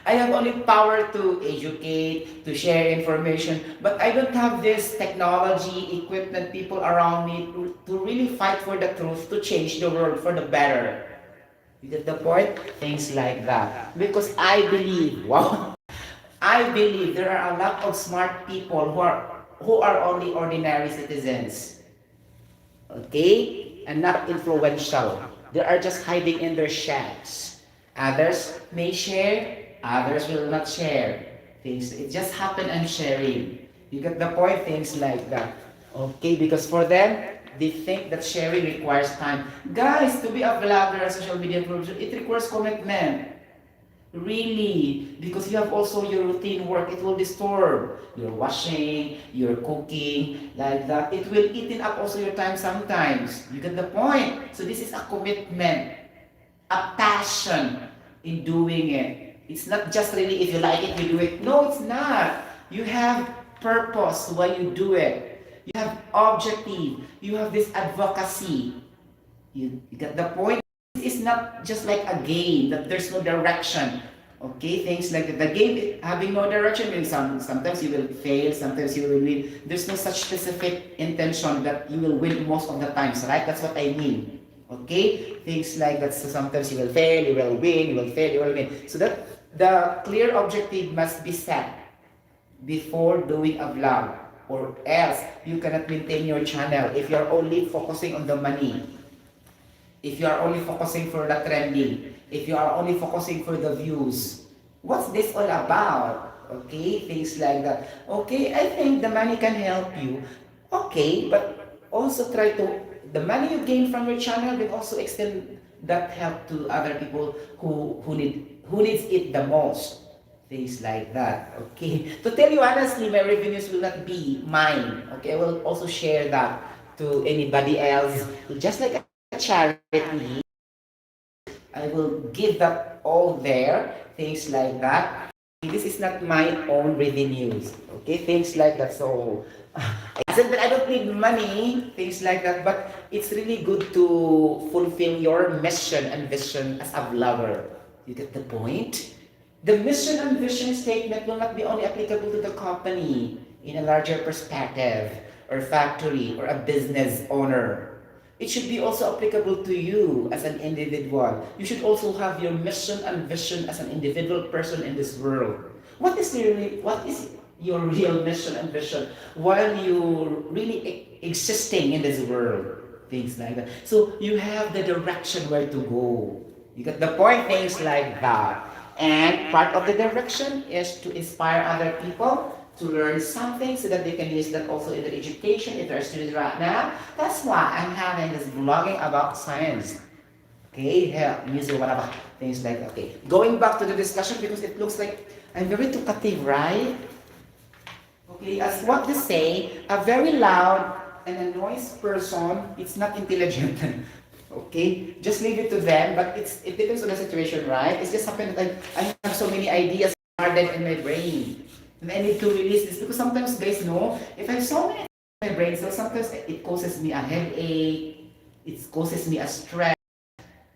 I have only power to educate, to share information, but I don't have this technology, equipment, people around me to really fight for the truth, to change the world for the better. You get the point? Things like that. Because I believe, wow, I believe there are a lot of smart people who are only ordinary citizens. Okay? And not influential. They are just hiding in their shacks. Others may share, others will not share. It just happen and sharing. You get the point? Things like that. Okay, because for them, They think that sharing requires time. Guys, to be a vlogger, a social media influencer, it requires commitment. Really, because you have also your routine work, it will disturb your washing, your cooking, like that. It will eat up also your time sometimes. You get the point? So this is a commitment, a passion in doing it. It's not just really if you like it, you do it. No, it's not. You have purpose why you do it. You have objective. You have this advocacy. You get the point? It's not just like a game that there's no direction. Okay, things like that. The game having no direction means sometimes you will fail, sometimes you will win. There's no such specific intention that you will win most of the times, right? That's what I mean. Okay, things like that. So sometimes you will fail, you will win, you will fail, you will win. So that the clear objective must be set before doing a vlog, or else you cannot maintain your channel if you're only focusing on the money. If you are only focusing for the trending, if you are only focusing for the views, what's this all about? Okay, things like that. Okay, I think the money can help you. Okay, but also try to, the money you gain from your channel will also extend that help to other people who needs it the most. Things like that. Okay. To tell you honestly, my revenues will not be mine. Okay, I will also share that to anybody else. Just like charity, I will give that all there, things like that. This is not my own revenues, okay, things like that. So I said that I don't need money, things like that, but it's really good to fulfill your mission and vision as a vlogger. You get the point? The mission and vision statement will not be only applicable to the company in a larger perspective, or factory, or a business owner. It should be also applicable to you as an individual. You should also have your mission and vision as an individual person in this world. What is your real mission and vision while you're really existing in this world? Things like that. So you have the direction where to go. You get the point? Things like that. And part of the direction is to inspire other people to learn something so that they can use that also in their education if they're students right now. That's why I'm having this vlogging about science. Okay, yeah, music, whatever, things like that. Okay, going back to the discussion because it looks like I'm very talkative, right? Okay, as what they say, a very loud and a noise person, it's not intelligent. Okay, just leave it to them, but it depends on the situation, right? It's just happened that I have so many ideas hardened in my brain. And I need to release this because sometimes guys know if I have so many in my brain, so sometimes it causes me a headache, it causes me a stress.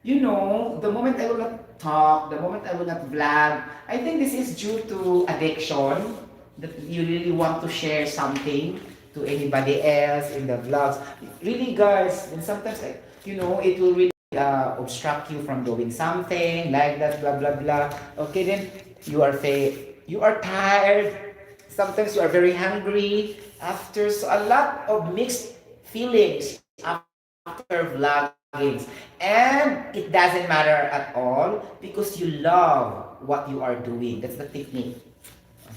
You know, the moment I will not talk, the moment I will not vlog, I think this is due to addiction, that you really want to share something to anybody else in the vlogs. Really guys, and sometimes you know, it will really obstruct you from doing something like that, blah blah blah. Okay, then you are tired, sometimes you are very hungry after, so a lot of mixed feelings after vlogging, and it doesn't matter at all because you love what you are doing. That's the technique.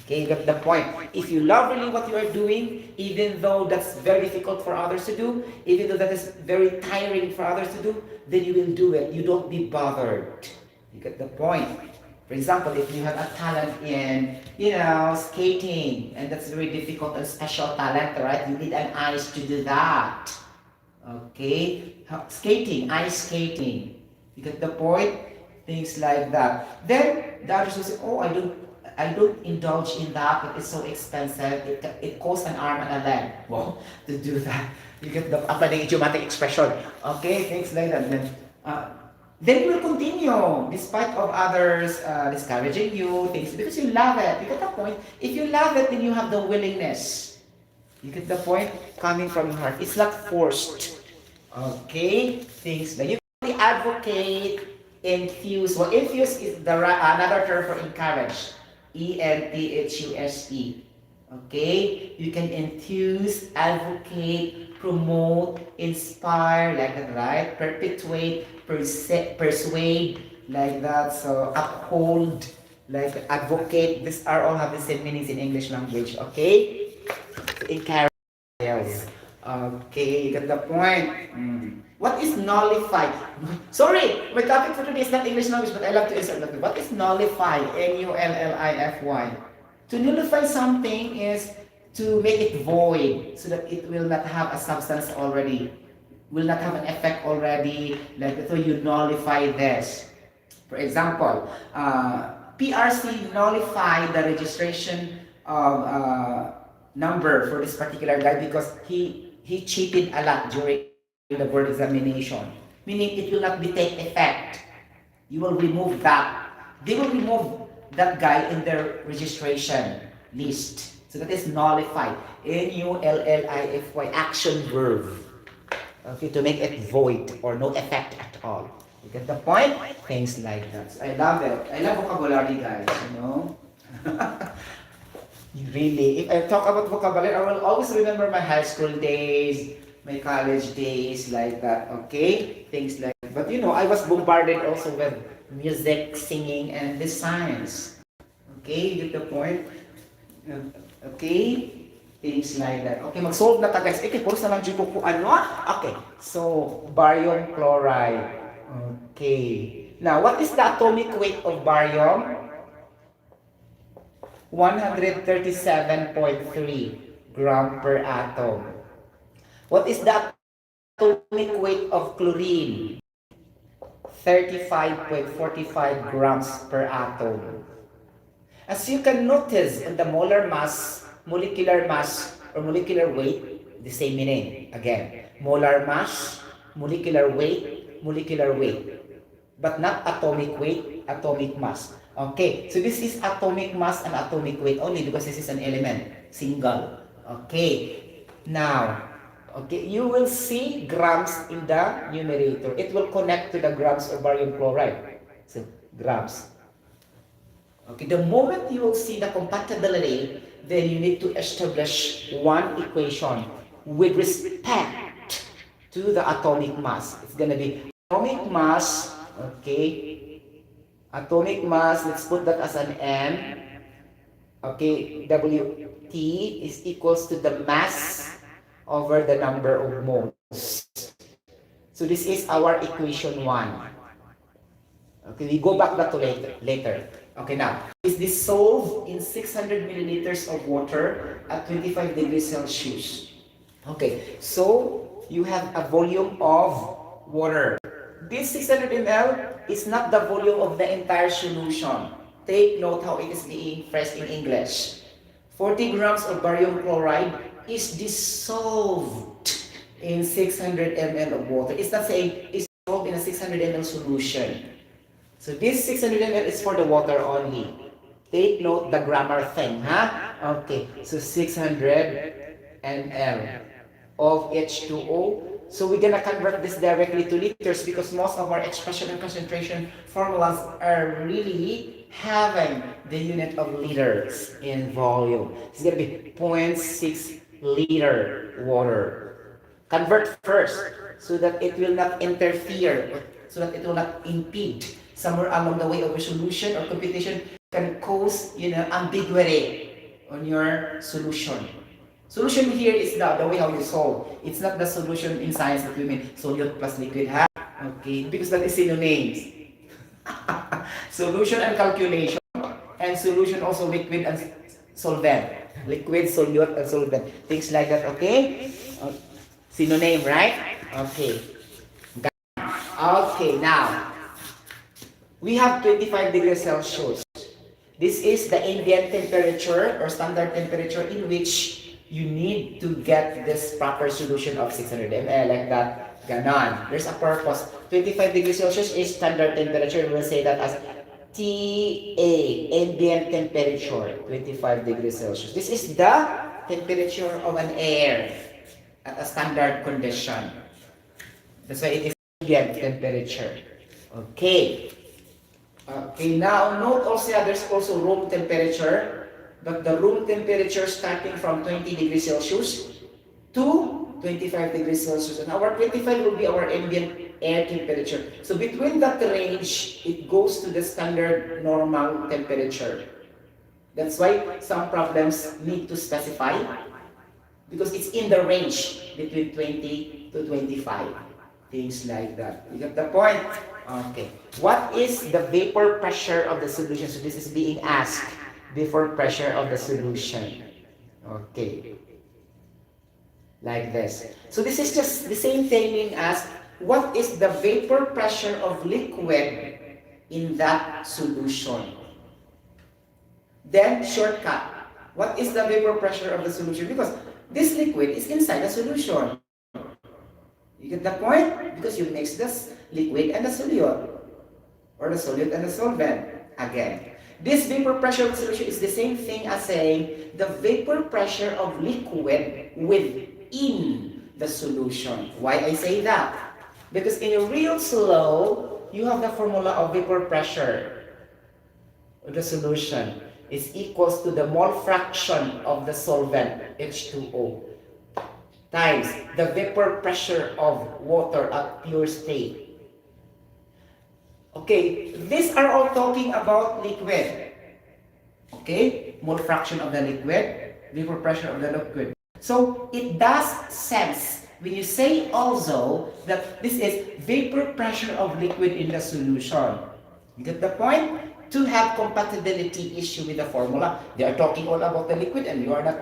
Okay, that's the point. If you love really what you are doing, even though that's very difficult for others to do, even though that is very tiring for others to do, then you will do it. You don't be bothered. You get the point. For example, if you have a talent in, you know, skating, and that's very difficult and special talent, right? You need an ice to do that. Okay? Skating, ice skating. You get the point? Things like that. Then the others will say, oh, I don't indulge in that. It is so expensive. It costs an arm and a leg. Well, to do that, you get the apply the idiomatic expression. Okay, things like that. Then you will continue despite of others discouraging you, things because you love it. You get the point. If you love it, then you have the willingness. You get the point coming from your heart. It's not forced. Okay, things like you can advocate, infuse. Well, infuse is another term for encourage. ENTHUSE. Okay, you can enthuse, advocate, promote, inspire, like that, right? Perpetuate, persuade, like that. So uphold, like advocate. These are all have the same meanings in English language. Okay, encourage. Okay, get the point. What is nullify? Sorry, my topic for today is not English language, but I love to insert that. What is nullify? Nullify. To nullify something is to make it void so that it will not have a substance already, will not have an effect already. Like so, you nullify this. For example, PRC nullify the registration of number for this particular guy because he cheated a lot during the board examination. Meaning it will not be take effect. You will remove that. They will remove that guy in their registration list. So that is nullify. Nullify, action verb. Okay, to make it void or no effect at all. You get the point? Things like that. So I love it. I love vocabulary, guys, you know? Really, if I talk about vocabulary, I will always remember my high school days, my college days, like that, okay? Things like that. But you know, I was bombarded also with music, singing, and the science. Okay, you get the point? Okay? Things like that. Okay, mag-solve na ta guys. Puro na lang dyan ko kung ano. Okay, so, barium chloride. Okay. Now, what is the atomic weight of barium? 137.3 gram per atom. What is the atomic weight of chlorine? 35.45 grams per atom. As you can notice in the molar mass, molecular mass, or molecular weight, the same meaning. Again, molar mass, molecular weight, but not atomic weight, atomic mass. Okay, so this is atomic mass and atomic weight only because this is an element, single. Okay, now, okay, you will see grams in the numerator. It will connect to the grams of barium chloride. So, grams. Okay, the moment you will see the compatibility, then you need to establish one equation with respect to the atomic mass. It's gonna be atomic mass, okay, atomic mass, let's put that as an M. Okay, WT is equals to the mass over the number of moles. So this is our equation 1. Okay, we go back that to later. Okay, now, is dissolved in 600 milliliters of water at 25 degrees Celsius. Okay, so you have a volume of water. This 600 ml is not the volume of the entire solution. Take note how it is being phrased in English. 40 grams of barium chloride is dissolved in 600 ml of water. It's not saying it's dissolved in a 600 ml solution. So this 600 ml is for the water only. Take note the grammar thing, huh? Okay, so 600 ml of H2O. So we're gonna convert this directly to liters because most of our expression and concentration formulas are really having the unit of liters in volume. It's gonna be 0.6 liter water. Convert first so that it will not interfere, so that it will not impede somewhere along the way of a solution or computation can cause, ambiguity on your solution. Solution here is the way how you solve. It's not the solution in science that we mean solute plus liquid, ha? Okay, because that is synonyms. Solution and calculation, and solution also liquid and solvent. Liquid, solute, and solvent. Things like that, okay? Synonym, right? Okay. Okay, now, we have 25 degrees Celsius. This is the ambient temperature or standard temperature in which you need to get this proper solution of 600 ml like that. Ganon. There's a purpose. 25 degrees Celsius is standard temperature. We will say that as TA, ambient temperature, 25 degrees Celsius. This is the temperature of an air at a standard condition. That's why it is ambient temperature. Okay. Okay, now note also there's also room temperature. But the room temperature starting from 20 degrees Celsius to 25 degrees Celsius. And our 25 will be our ambient air temperature. So between that range, it goes to the standard normal temperature. That's why some problems need to specify because it's in the range between 20 to 25. Things like that. You get the point? Okay. What is the vapor pressure of the solution? So this is being asked. Vapor pressure of the solution. Okay. Like this. So this is just the same thing being asked. What is the vapor pressure of liquid in that solution? Then shortcut. What is the vapor pressure of the solution? Because this liquid is inside the solution. You get the point? Because you mix this liquid and the solute. Or the solute and the solvent. Again. This vapor pressure of the solution is the same thing as saying the vapor pressure of liquid within the solution. Why I say that? Because in a RAOLTS law, you have the formula of vapor pressure of the solution is equals to the mole fraction of the solvent, H2O, times the vapor pressure of water at pure state. Okay, these are all talking about liquid. Okay, mole fraction of the liquid, vapor pressure of the liquid. So it does sense when you say also that this is vapor pressure of liquid in the solution. You get the point? To have compatibility issue with the formula, they are talking all about the liquid and you are not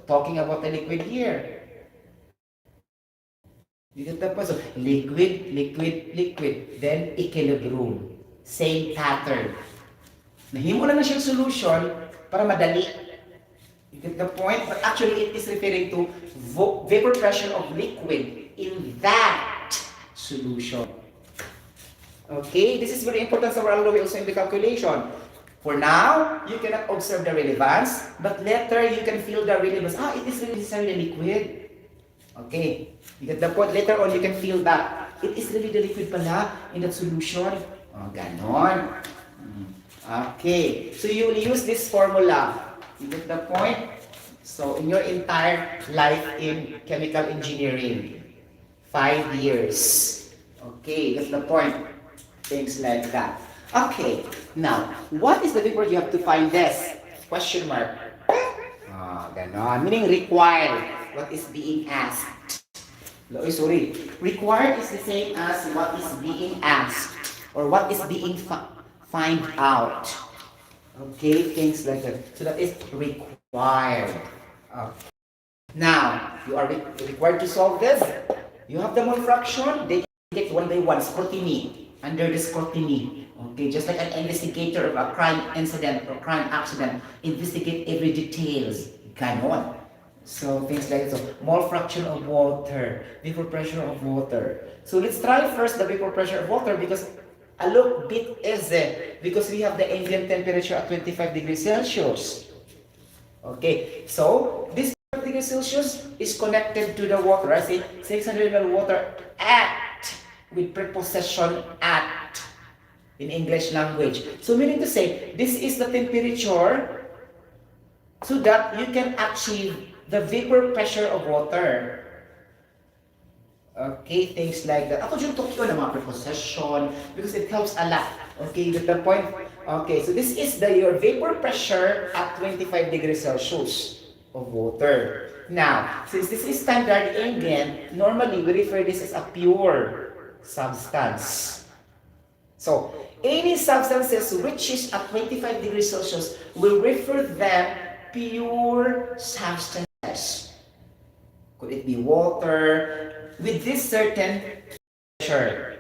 talking about the liquid here. You get the point? So liquid, liquid, liquid, then equilibrium. Same pattern. Nahimo lang na siyang solution para madali. You get the point? But actually, it is referring to vapor pressure of liquid in that solution. Okay, this is very important sa RAOLTS law also in the calculation. For now, you cannot observe the relevance, but later you can feel the relevance. It is really necessarily liquid. Okay, you get the point? Later on, you can feel that it is really the liquid pala in that solution. Ganon. Okay, so you will use this formula. You get the point? So, in your entire life in chemical engineering, 5 years. Okay, that's the point. Things like that. Okay, now, what is the vapor? You have to find this. Question mark. Ganon. Meaning required. What is being asked? Sorry. Required is the same as what is being asked. Or what is being find out. Okay, things like that. So that is required. Now, you are required to solve this. You have the mole fraction. They get one by one. Scrutiny. Under the scrutiny. Okay, just like an investigator of a crime incident or crime accident, investigate every details. Ganon. So things like so, mole fraction of water, vapor pressure of water. So let's try first the vapor pressure of water because a look bit easy because we have the ambient temperature at 25 degrees Celsius. Okay, so this 25 degrees Celsius is connected to the water. I say 600 ml water at with preposition at in English language. So meaning to say, this is the temperature so that you can achieve the vapor pressure of water. Okay, things like that. Ako dyan talk yun ng mga preposition because it helps a lot. Okay, get the point? Okay, so this is your vapor pressure at 25 degrees Celsius of water. Now, since this is standard ambient, normally we refer this as a pure substance. So, any substances which is at 25 degrees Celsius will refer them pure substances. Could it be water with this certain pressure?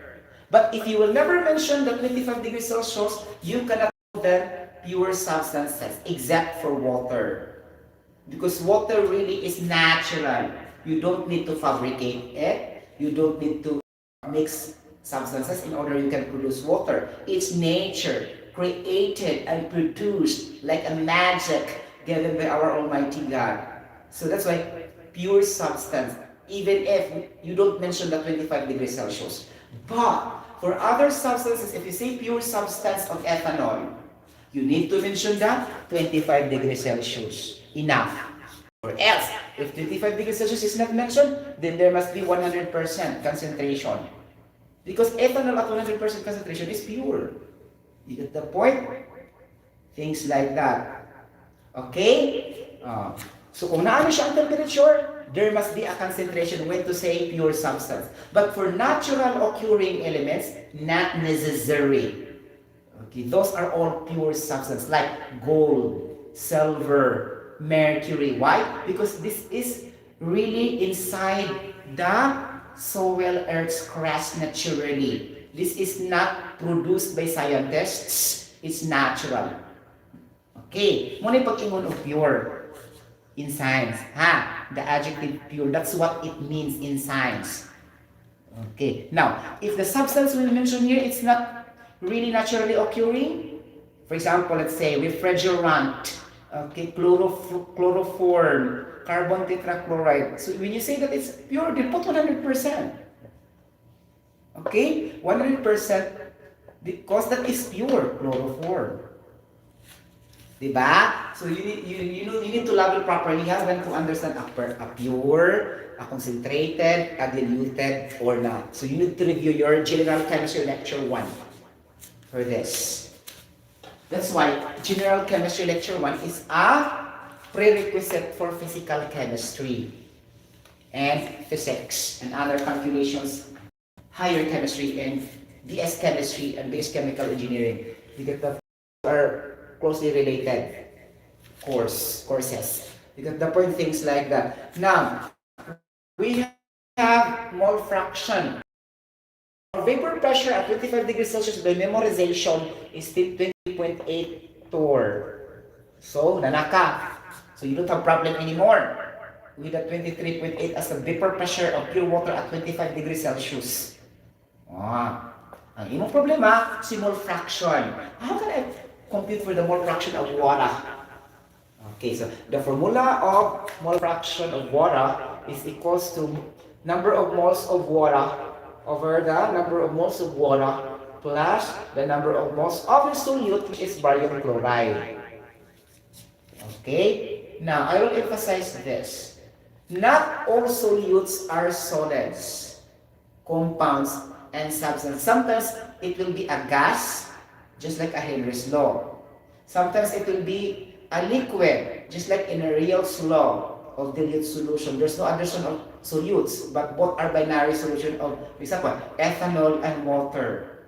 But if you will never mention the 25 degrees Celsius, you cannot call them pure substances except for water. Because water really is natural. You don't need to fabricate it. You don't need to mix substances in order you can produce water. It's nature, created and produced like a magic given by our Almighty God. So that's why pure substance, even if you don't mention the 25 degrees Celsius. But for other substances, if you say pure substance of ethanol, you need to mention that 25 degrees Celsius. Enough. Or else, if 25 degrees Celsius is not mentioned, then there must be 100% concentration. Because ethanol at 100% concentration is pure. You get the point? Things like that. Okay? So kung naano siya ang temperature, there must be a concentration when to say pure substance. But for natural occurring elements, not necessary. Okay, those are all pure substance like gold, silver, mercury. Why? Because this is really inside the soil Earth's crust naturally. This is not produced by scientists. It's natural. Okay, muna yung pag-ingon of pure in science. Ha? The adjective pure, that's what it means in science. Okay, now, if the substance we mentioned here, it's not really naturally occurring, for example, let's say refrigerant, okay, chloroform, carbon tetrachloride. So when you say that it's pure, then put 100%. Okay, 100% because that is pure chloroform. Diba? So you need to label properly. You have to understand a pure, a concentrated, a diluted, or not. So you need to review your General Chemistry Lecture 1 for this. That's why General Chemistry Lecture 1 is a prerequisite for physical chemistry and physics and other calculations, higher chemistry and DS chemistry and base chemical engineering. Because that are closely related courses. Because the point things like that. Now, we have mole fraction. Vapor pressure at 25 degrees Celsius by memorization is still 20.8 torr. So, nanaka. So, you don't have problem anymore with the 23.8 as the vapor pressure of pure water at 25 degrees Celsius. Ang imong problema, si mole fraction. How can I compute for the mole fraction of water? Okay, so the formula of mole fraction of water is equals to number of moles of water over the number of moles of water plus the number of moles of the solute, which is barium chloride. Okay, now I will emphasize this. Not all solutes are solids, compounds, and substance. Sometimes it will be a gas, just like a Henry's law. Sometimes it will be a liquid, just like in a RAOLTS law of dilute solution. There's no addition of solutes, but both are binary solution of, for example, ethanol and water.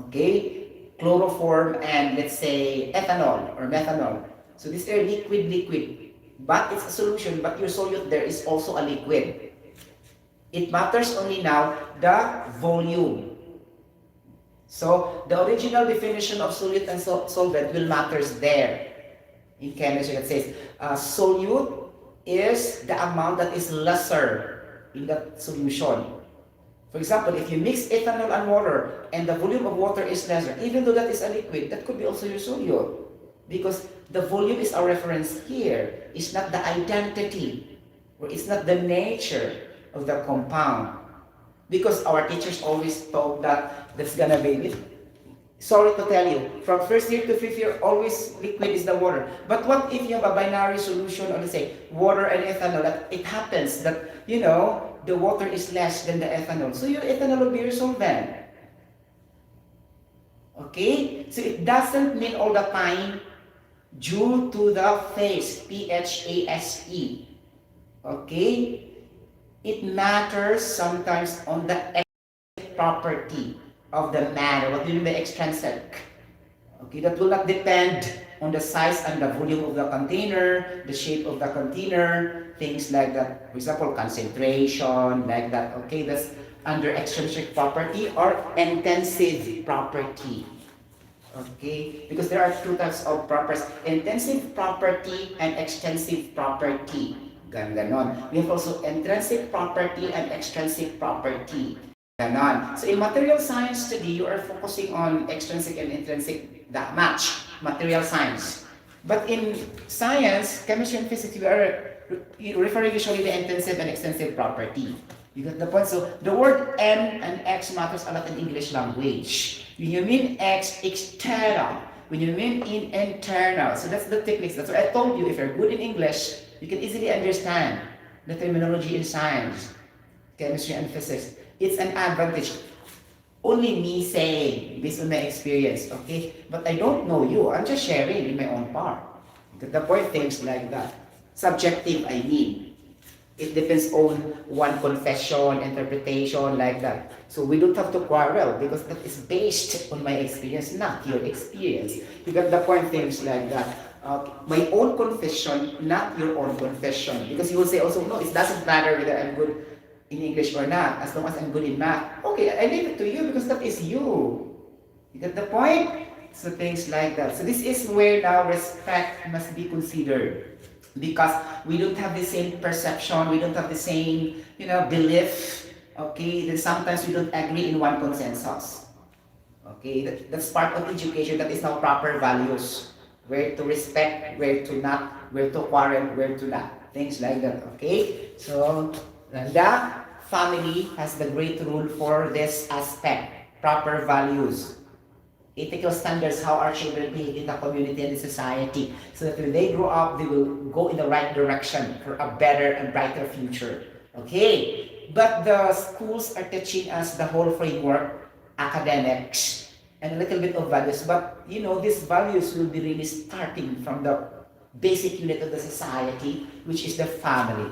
Okay? Chloroform and let's say ethanol or methanol. So these are liquid. But it's a solution, but your solute there is also a liquid. It matters only now the volume. So the original definition of solute and solvent will matters there. In chemistry it says solute is the amount that is lesser in that solution. For example, if you mix ethanol and water and the volume of water is lesser, even though that is a liquid, that could be also your solute. Because the volume is our reference here. It's not the identity, or it's not the nature of the compound. Because our teachers always told that that's gonna be, sorry to tell you, from first year to fifth year, always liquid is the water. But what if you have a binary solution, or let's say, water and ethanol, that it happens that, you know, the water is less than the ethanol. So your ethanol will be your solvent. Okay? So it doesn't mean all the time due to the phase, PHASE. Okay? It matters sometimes on the extrinsic property of the matter. What do you mean by extrinsic? Okay, that will not depend on the size and the volume of the container, the shape of the container, things like that. For example, concentration, like that. Okay, that's under extrinsic property or intensive property. Okay, because there are two types of properties, intensive property and extensive property. Ganon. We have also intrinsic property and extrinsic property. Ganon. So in material science today, you are focusing on extrinsic and intrinsic, that match, material science. But in science, chemistry and physics, we are referring usually to intensive and extensive property. You got the point? So the word N and X matters a lot in English language. When you mean X, external. When you mean internal. So that's the techniques. That's what I told you. If you're good in English, you can easily understand the terminology in science, chemistry, and physics. It's an advantage. Only me saying, based on my experience, okay? But I don't know you. I'm just sharing in my own part. The point things like that. Subjective, I mean. It depends on one confession, interpretation, like that. So we don't have to quarrel because that is based on my experience, not your experience. You got the point, things like that. My own confession, not your own confession. Because you will say also, no, it doesn't matter whether I'm good in English or not, as long as I'm good in math. Okay, I leave it to you because that is you. You get the point? So things like that. So this is where now respect must be considered. Because we don't have the same perception, we don't have the same, belief. Okay, then sometimes we don't agree in one consensus. Okay, that's part of education. That is now proper values. Where to respect, where to not, where to quarrel, where to not. Things like that. Okay, so the family has the great rule for this aspect. Proper values. Ethical standards, how our children behave in the community and the society, so that when they grow up, they will go in the right direction for a better and brighter future. Okay, but the schools are teaching us the whole framework, academics, and a little bit of values. But these values will be really starting from the basic unit of the society, which is the family.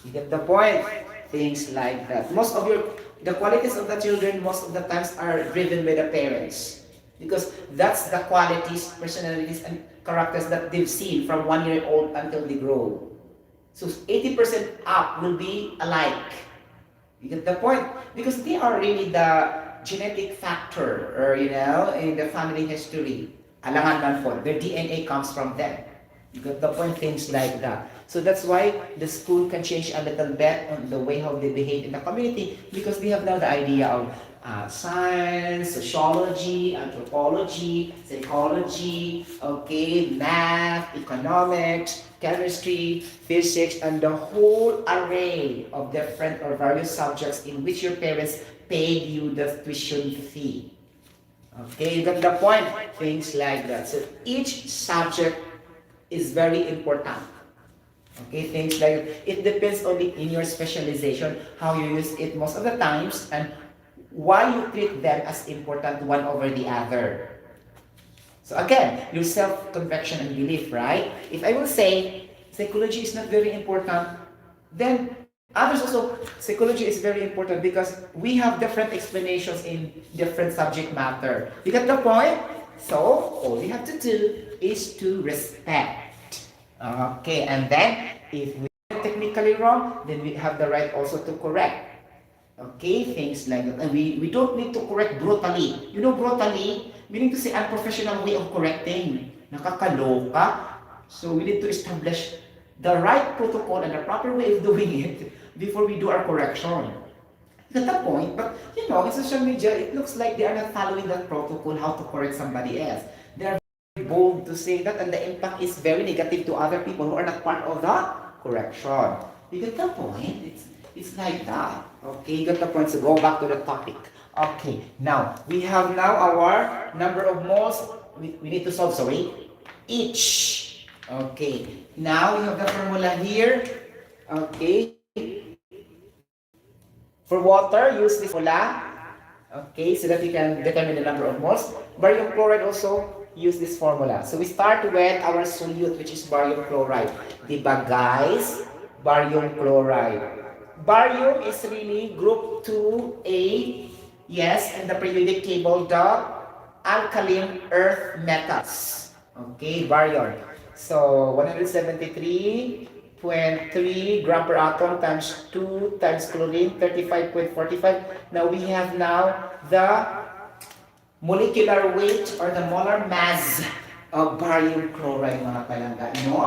You get the point? Things like that. The qualities of the children most of the times are driven by the parents. Because that's the qualities, personalities, and characters that they've seen from 1 year old until they grow. So 80% up will be alike. You get the point? Because they are really the genetic factor, or in the family history. Alangan man po. Their DNA comes from them. You get the point? Things like that. So that's why the school can change a little bit on the way how they behave in the community, because they have now the idea of science, sociology, anthropology, psychology, okay, math, economics, chemistry, physics, and the whole array of different or various subjects in which your parents paid you the tuition fee. Okay, you got the point? Things like that. So each subject is very important. Okay, things like it depends only in your specialization, how you use it most of the times, and why you treat them as important one over the other. So again, your self-conviction and belief, right? If I will say psychology is not very important, then others also, psychology is very important because we have different explanations in different subject matter. You get the point? So all you have to do is to respect. Okay, and then if we are technically wrong, then we have the right also to correct. Okay, things like that. And we don't need to correct brutally. Brutally, meaning to say unprofessional way of correcting. Nakakaloka. So we need to establish the right protocol and the proper way of doing it before we do our correction. That's the point. But in social media, it looks like they are not following that protocol, how to correct somebody else. They are very bold to say that, and the impact is very negative to other people who are not part of the correction. You get the point? It's like that. Okay, you got the point. So go back to the topic. Okay, now we have our number of moles. We need to solve, sorry. Each. Okay, now we have the formula here. Okay. For water, use this formula. Okay, so that you can determine the number of moles. Barium chloride also use this formula. So we start with our solute, which is barium chloride. Diba guys? Barium chloride. Barium is really group 2A, yes, and the periodic table, the alkaline earth metals. Okay, barium. So 173.3 gram per atom times 2 times chlorine, 35.45. Now we have the molecular weight or the molar mass of barium chloride, mga palangga. No?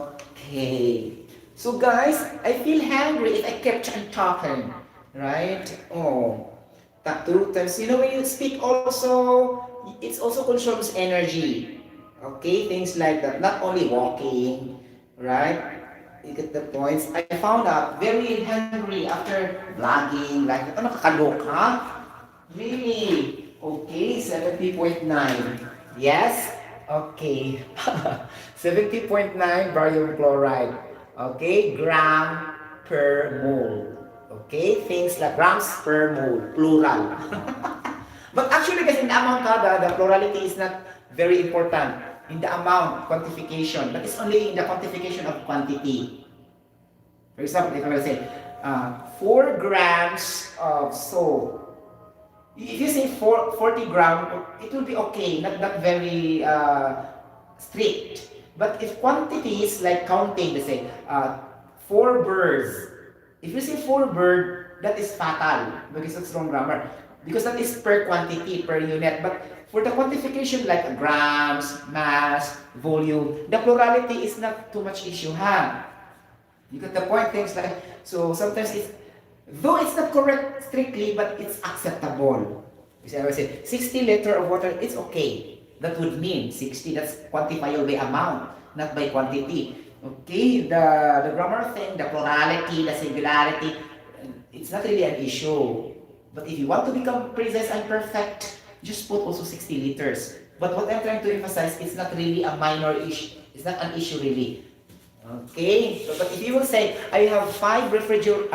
Okay. So guys, I feel hungry if I kept on talking, right? Oh, that 2 times. When you speak also, it also consumes energy. Okay, things like that. Not only walking, right? You get the points. I found out very hungry after vlogging, like that. Nakakaloka? Really? Okay, 70.9. Yes? Okay. 70.9 barium chloride. Okay, gram per mole. Okay, things like grams per mole, plural. But actually, guys, in the amount the plurality is not very important. in the amount quantification, but it's only in the quantification of quantity. For example, if I will say 4 grams of salt. If you say 40 grams, it will be okay, not very strict. But if quantities like counting, let's say 4 birds. If you say 4 bird, that is fatal because it's wrong grammar. Because that is per quantity, per unit. But for the quantification like grams, mass, volume, the plurality is not too much issue, huh? You get the point, things like, so sometimes it's, though it's not correct strictly, but it's acceptable. You see, I would say 60 liter of water, it's okay. That would mean 60, that's quantifiable by amount, not by quantity. Okay, the grammar thing, the plurality, the singularity, it's not really an issue. But if you want to become precise and perfect, just put also 60 liters. But what I'm trying to emphasize, it's not really a minor issue. It's not an issue really. Okay, so, but if you will say, I have 5 refrigerator,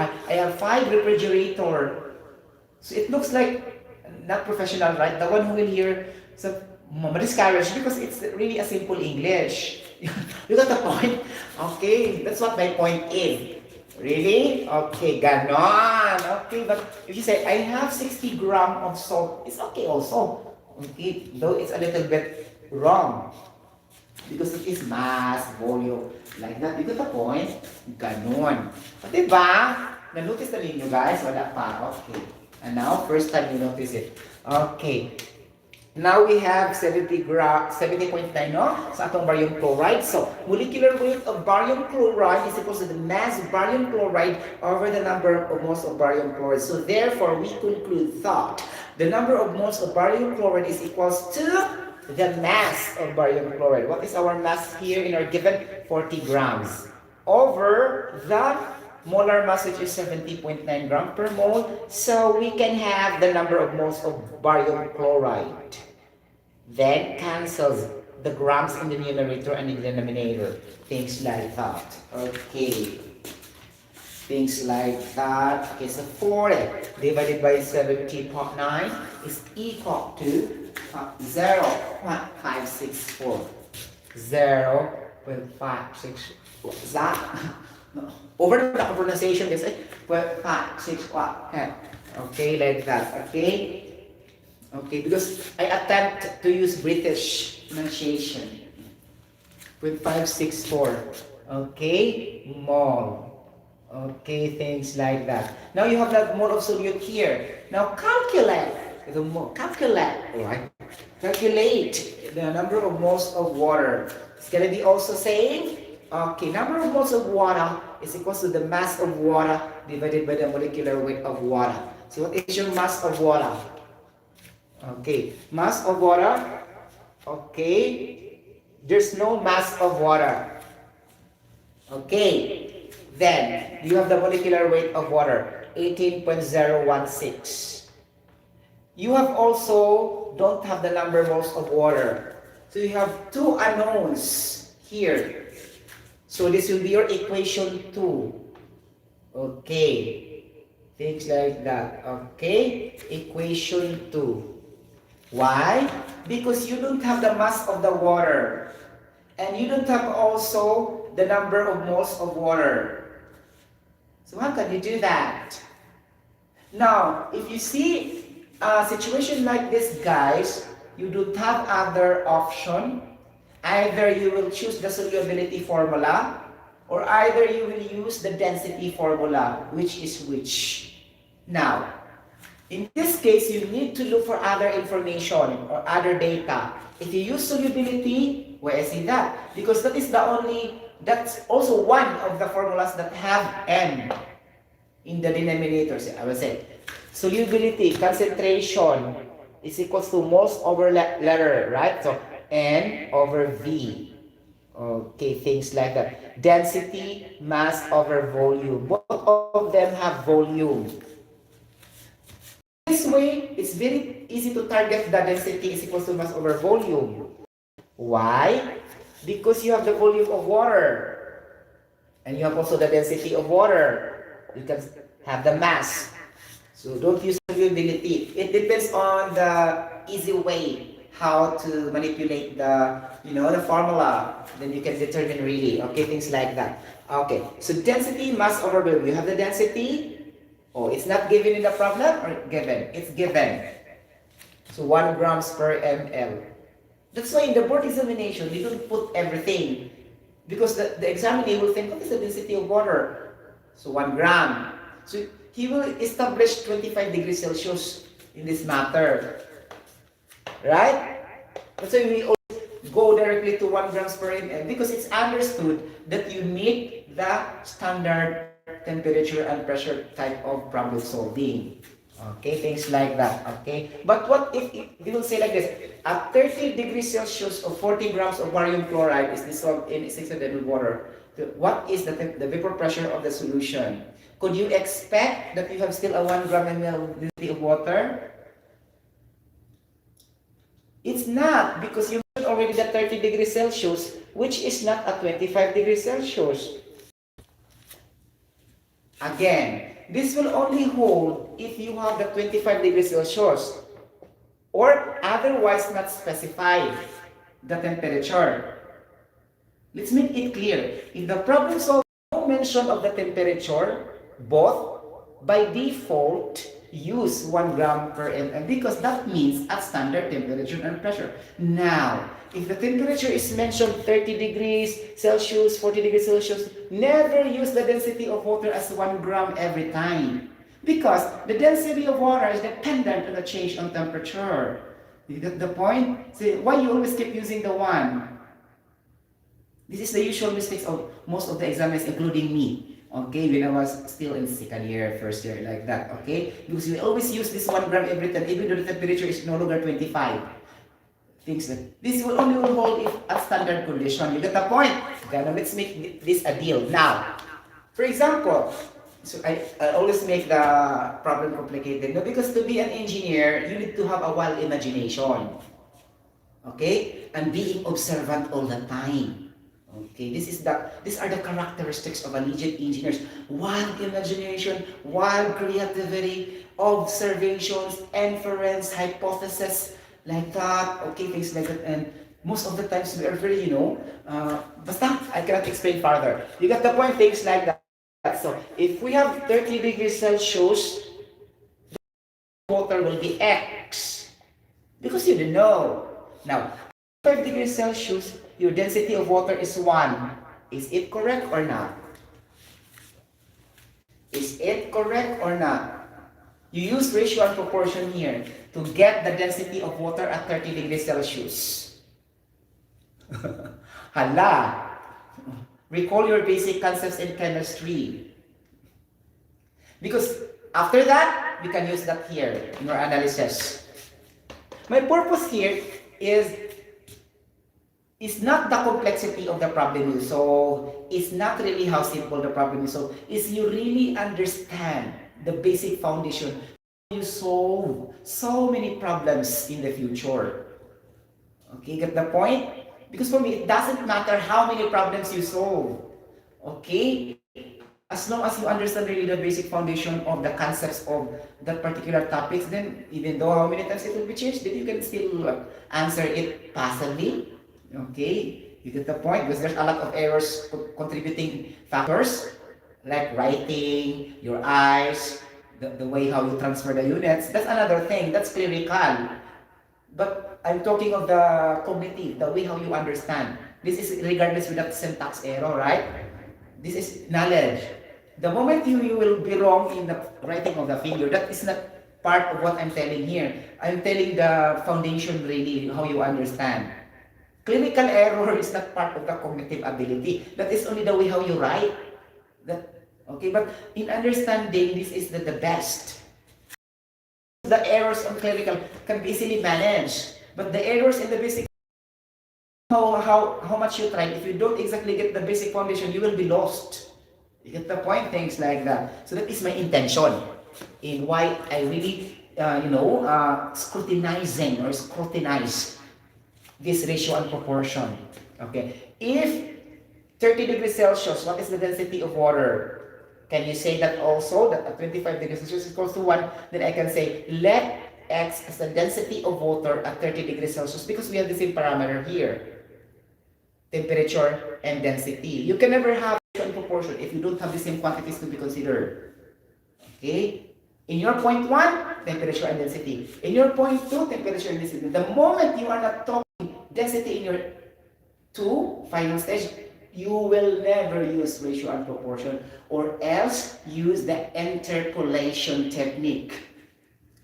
so it looks like not professional, right? The one who will hear, so discouraged because it's really a simple English. You got the point? Okay, that's what my point is. Really? Okay, ganon. Okay, but if you say, I have 60 grams of salt, it's okay also. Okay, though it's a little bit wrong. Because it is mass, volume, like that. You got the point? Ganon. But diba? Na-notice na ninyo guys? Wala pa. Okay. And now, first time you notice it. Okay. Now we have 70.9 no? Sa atong barium chloride. So, molecular weight of barium chloride is equal to the mass of barium chloride over the number of moles of barium chloride. So, therefore, we conclude that the number of moles of barium chloride is equals to the mass of barium chloride. What is our mass here in our given? 40 grams. Over the molar mass, which is 70.9 grams per mole. So we can have the number of moles of barium chloride. Then cancels the grams in the numerator and in the denominator. Things like that. Okay. Things like that. Okay, so 40 divided by 70.9 is equal to 0.564. 0.564. Is that? No. Over the pronunciation, is it? 0.564. Okay, like that. Okay. Okay, because I attempt to use British pronunciation. 0.564. Okay, mole. Okay, things like that. Now you have that mole of solute here. Now calculate. Calculate, right? Calculate the number of moles of water. It's gonna be also saying, okay, number of moles of water is equal to the mass of water divided by the molecular weight of water. So what is your mass of water? Okay, mass of water. Okay, there's no mass of water. Okay, then you have the molecular weight of water, 18.016. You have also don't have the number moles of water. So you have 2 unknowns here. So this will be your equation 2. Okay. Things like that. Okay. Equation 2. Why? Because you don't have the mass of the water. And you don't have also the number of moles of water. So how can you do that? Now, if you see a situation like this, guys, you don't have other option. Either you will choose the solubility formula, or either you will use the density formula, which is which. Now, in this case, you need to look for other information or other data. If you use solubility, why I say that? Because that is the only, that's also one of the formulas that have N in the denominators, I will say. Solubility, concentration is equals to moles over letter, right? So N over V. Okay, things like that. Density, mass over volume. Both of them have volume. This way, it's very easy to target the density is equals to mass over volume. Why? Because you have the volume of water. And you have also the density of water. You can have the mass. So don't use solubility. It depends on the easy way how to manipulate the, the formula. Then you can determine really, okay, things like that. Okay, so density mass over volume. You have the density. Oh, it's not given in the problem or given? It's given. So 1 grams per ml. That's why in the board examination, you don't put everything. Because the examiner will think, what is the density of water? So 1 gram. So he will establish 25 degrees Celsius in this matter. Right? That's why we always go directly to 1 grams per ml because it's understood that you meet the standard temperature and pressure type of problem solving. Okay, things like that. Okay, but what if we will say like this: at 30 degrees Celsius or 40 grams of barium chloride is dissolved in 600 ml water. What is the vapor pressure of the solution? Could you expect that you have still a 1 gram ml density of water? It's not, because you mentioned already the 30 degrees Celsius, which is not at 25 degrees Celsius. Again, this will only hold if you have the 25 degrees Celsius or otherwise not specified the temperature. Let's make it clear. If the problem solves no mention of the temperature, both by default use 1 gram per ml because that means at standard temperature and pressure. Now, if the temperature is mentioned 30 degrees Celsius, 40 degrees Celsius, never use the density of water as 1 gram every time. Because the density of water is dependent on the change on temperature. You get the point? So why you always keep using the 1? This is the usual mistakes of most of the examiners, including me. Okay, when I was still in second year, first year, like that. Okay, because we always use this 1 gram every time, even though the temperature is no longer 25. Things that this will only hold if at standard condition. You get the point? Okay, now let's make this a deal. Now, for example, so I always make the problem complicated. No, because to be an engineer, you need to have a wild imagination. Okay, and being observant all the time. Okay, these are the characteristics of a legit engineers. Wild imagination, wild creativity, observations, inference, hypothesis, like that. Okay, things like that. And most of the times we are very, basta, I cannot explain further. You got the point, things like that. So if we have 30 degrees Celsius, the water will be X. Because you don't know. Now, 5 degrees Celsius, your density of water is 1. Is it correct or not? Is it correct or not? You use ratio and proportion here to get the density of water at 30 degrees Celsius. Hala! Recall your basic concepts in chemistry. Because after that, we can use that here in our analysis. My purpose here is not the complexity of the problem you solve. It's not really how simple the problem you solve. It's you really understand the basic foundation. You solve so many problems in the future. Okay, get the point? Because for me, it doesn't matter how many problems you solve. Okay? As long as you understand really the basic foundation of the concepts of that particular topics, then even though how many times it will be changed, then you can still answer it passively. Okay? You get the point? Because there's a lot of errors contributing factors, like writing, your eyes, the way how you transfer the units. That's another thing. That's clerical. But I'm talking of the cognitive, the way how you understand. This is regardless with the syntax error, right? This is knowledge. The moment you will be wrong in the writing of the figure, that is not part of what I'm telling here. I'm telling the foundation really, how you understand. Clinical error is not part of the cognitive ability. That is only the way how you write. Okay, but in understanding, this is the best. The errors on clerical can be easily managed. But the errors in the basic, how much you try, if you don't exactly get the basic foundation, you will be lost. You get the point? Things like that. So that is my intention in why I really, scrutinize this ratio and proportion. Okay. If 30 degrees Celsius, what is the density of water? Can you say that also, that at 25 degrees Celsius is equals to 1? Then I can say, let X as the density of water at 30 degrees Celsius because we have the same parameter here, temperature and density. You can never have in proportion if you don't have the same quantities to be considered. Okay? In your point 1, temperature and density. In your point 2, temperature and density. The moment you are not talking density in your 2 final stage, you will never use ratio and proportion, or else use the interpolation technique.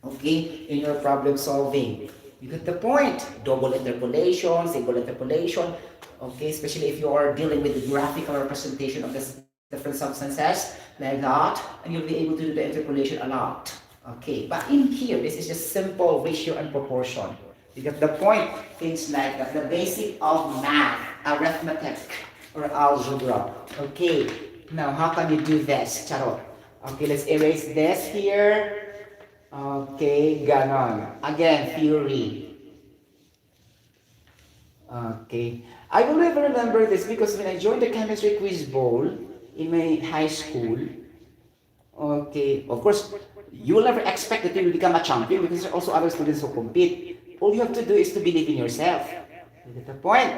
Okay? In your problem solving. You get the point. Double interpolation, single interpolation. Okay? Especially if you are dealing with the graphical representation of this different substances like that, and you'll be able to do the interpolation a lot. Okay, but in here, this is just simple ratio and proportion. You get the point? Things like that, the basic of math, arithmetic, or algebra. Okay, now how can you do this? Charot. Okay, let's erase this here. Okay, ganon. Again, theory. Okay, I will never remember this because when I joined the chemistry quiz bowl in my high school, okay, of course, you will never expect that you will become a champion because there are also other students who compete. All you have to do is to believe in yourself. You get the point?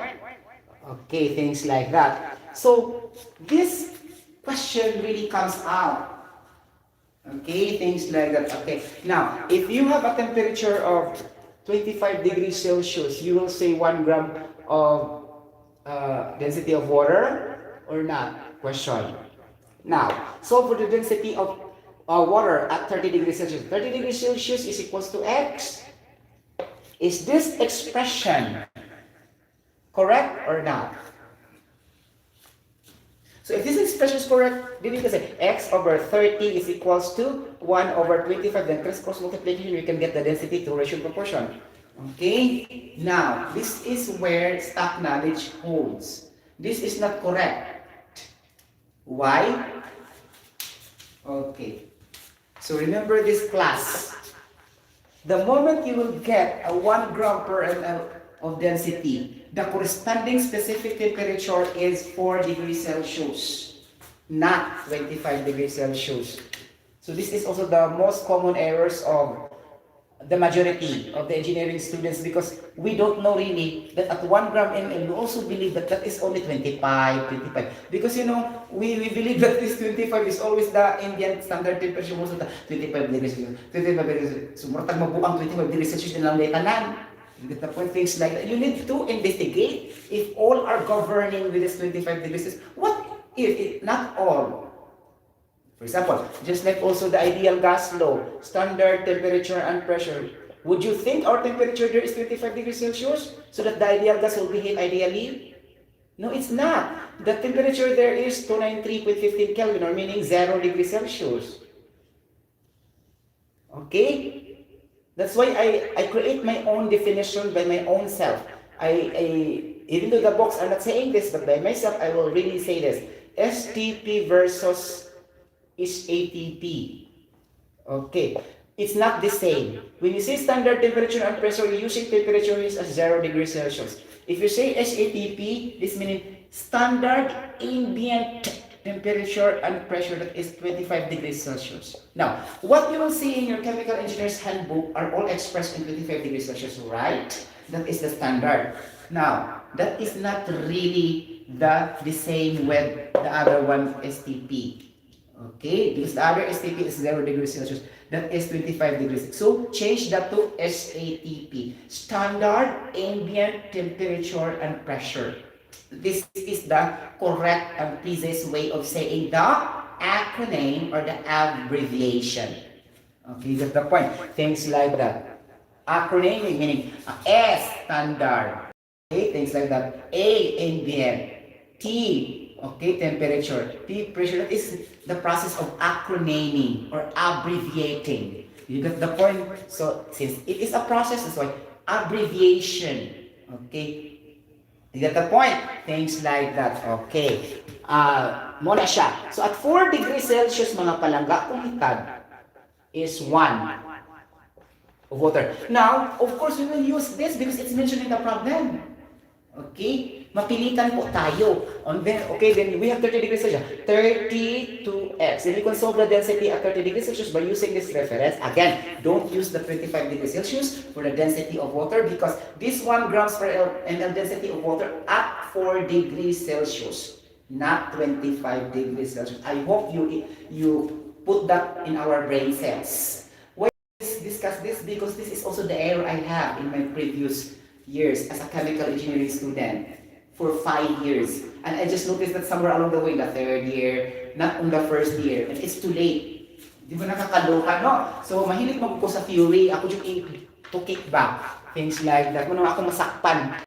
Okay, things like that. So, this question really comes out. Okay, things like that. Okay, now, if you have a temperature of 25 degrees Celsius, you will say 1 gram of density of water or not? Question. Now, so for the density of water at 30 degrees Celsius, 30 degrees Celsius is equals to X. Is this expression correct or not? So if this expression is correct, then you can say X over 30 is equals to 1 over 25. Then cross multiplication, we can get the density to ratio proportion. Okay? Now, this is where stock knowledge holds. This is not correct. Why? Okay. So remember this class. The moment you will get a 1 gram per ml of density, the corresponding specific temperature is 4 degrees Celsius, not 25 degrees Celsius. So this is also the most common errors of the majority of the engineering students because we don't know really that at 1 gram ml, we also believe that that is only 25. Because you know, we believe that this 25 is always the ambient standard temperature, most of the 25 degrees Celsius. 25 degrees Celsius. So, murag mabuang 25 degrees Celsius na lang may tanan. You get the point, things like that. You need to investigate if all are governing with this 25 degrees Celsius. What if not all? For example, just like also the ideal gas law, standard temperature and pressure. Would you think our temperature there is 25 degrees Celsius so that the ideal gas will behave ideally? No, it's not. The temperature there is 293.15 Kelvin, or meaning 0 degrees Celsius. Okay? That's why I create my own definition by my own self. Even though the books are not saying this, but by myself, I will really say this. STP versus is ATP. Okay, it's not the same. When you say standard temperature and pressure, you're using temperature is as 0 degrees Celsius. If you say SATP, this means standard ambient temperature and pressure, that is 25 degrees Celsius. Now, what you will see in your chemical engineer's handbook are all expressed in 25 degrees Celsius, right? That is the standard. Now, that is not really the same with the other one, STP. Okay, because the other STP is 0 degrees Celsius. That is 25 degrees. So, change that to SATP. Standard Ambient Temperature and Pressure. This is the correct and precise way of saying the acronym or the abbreviation. Okay, you get the point. Things like that. Acronym meaning S, standard. Okay, things like that. A, ambient. T, okay, temperature. P, pressure. That is the process of acronyming or abbreviating. You get the point? So, since it is a process, that's why abbreviation. Okay? You get the point? Things like that. Okay. Muna siya. So, at 4 degrees Celsius, mga palangga, kung hitad is 1 of water. Now, of course, we will use this because it's mentioned in the problem. Okay? Mapilitan po tayo. Okay, then we have 30 degrees Celsius. 30 to x. Then you can solve the density at 30 degrees Celsius by using this reference. Again, don't use the 25 degrees Celsius for the density of water because this 1 grams per ml density of water at 4 degrees Celsius, not 25 degrees Celsius. I hope you put that in our brain cells. Why discuss this? Because this is also the error I have in my previous years as a chemical engineering student for 5 years. And I just noticed that somewhere along the way, the 3rd year, not on the 1st year, and it's too late. Di ba nakakaloka, no? So, mahilig mag-go sa theory. Ako yung to kick back. Things like that. Mano ako masakpan.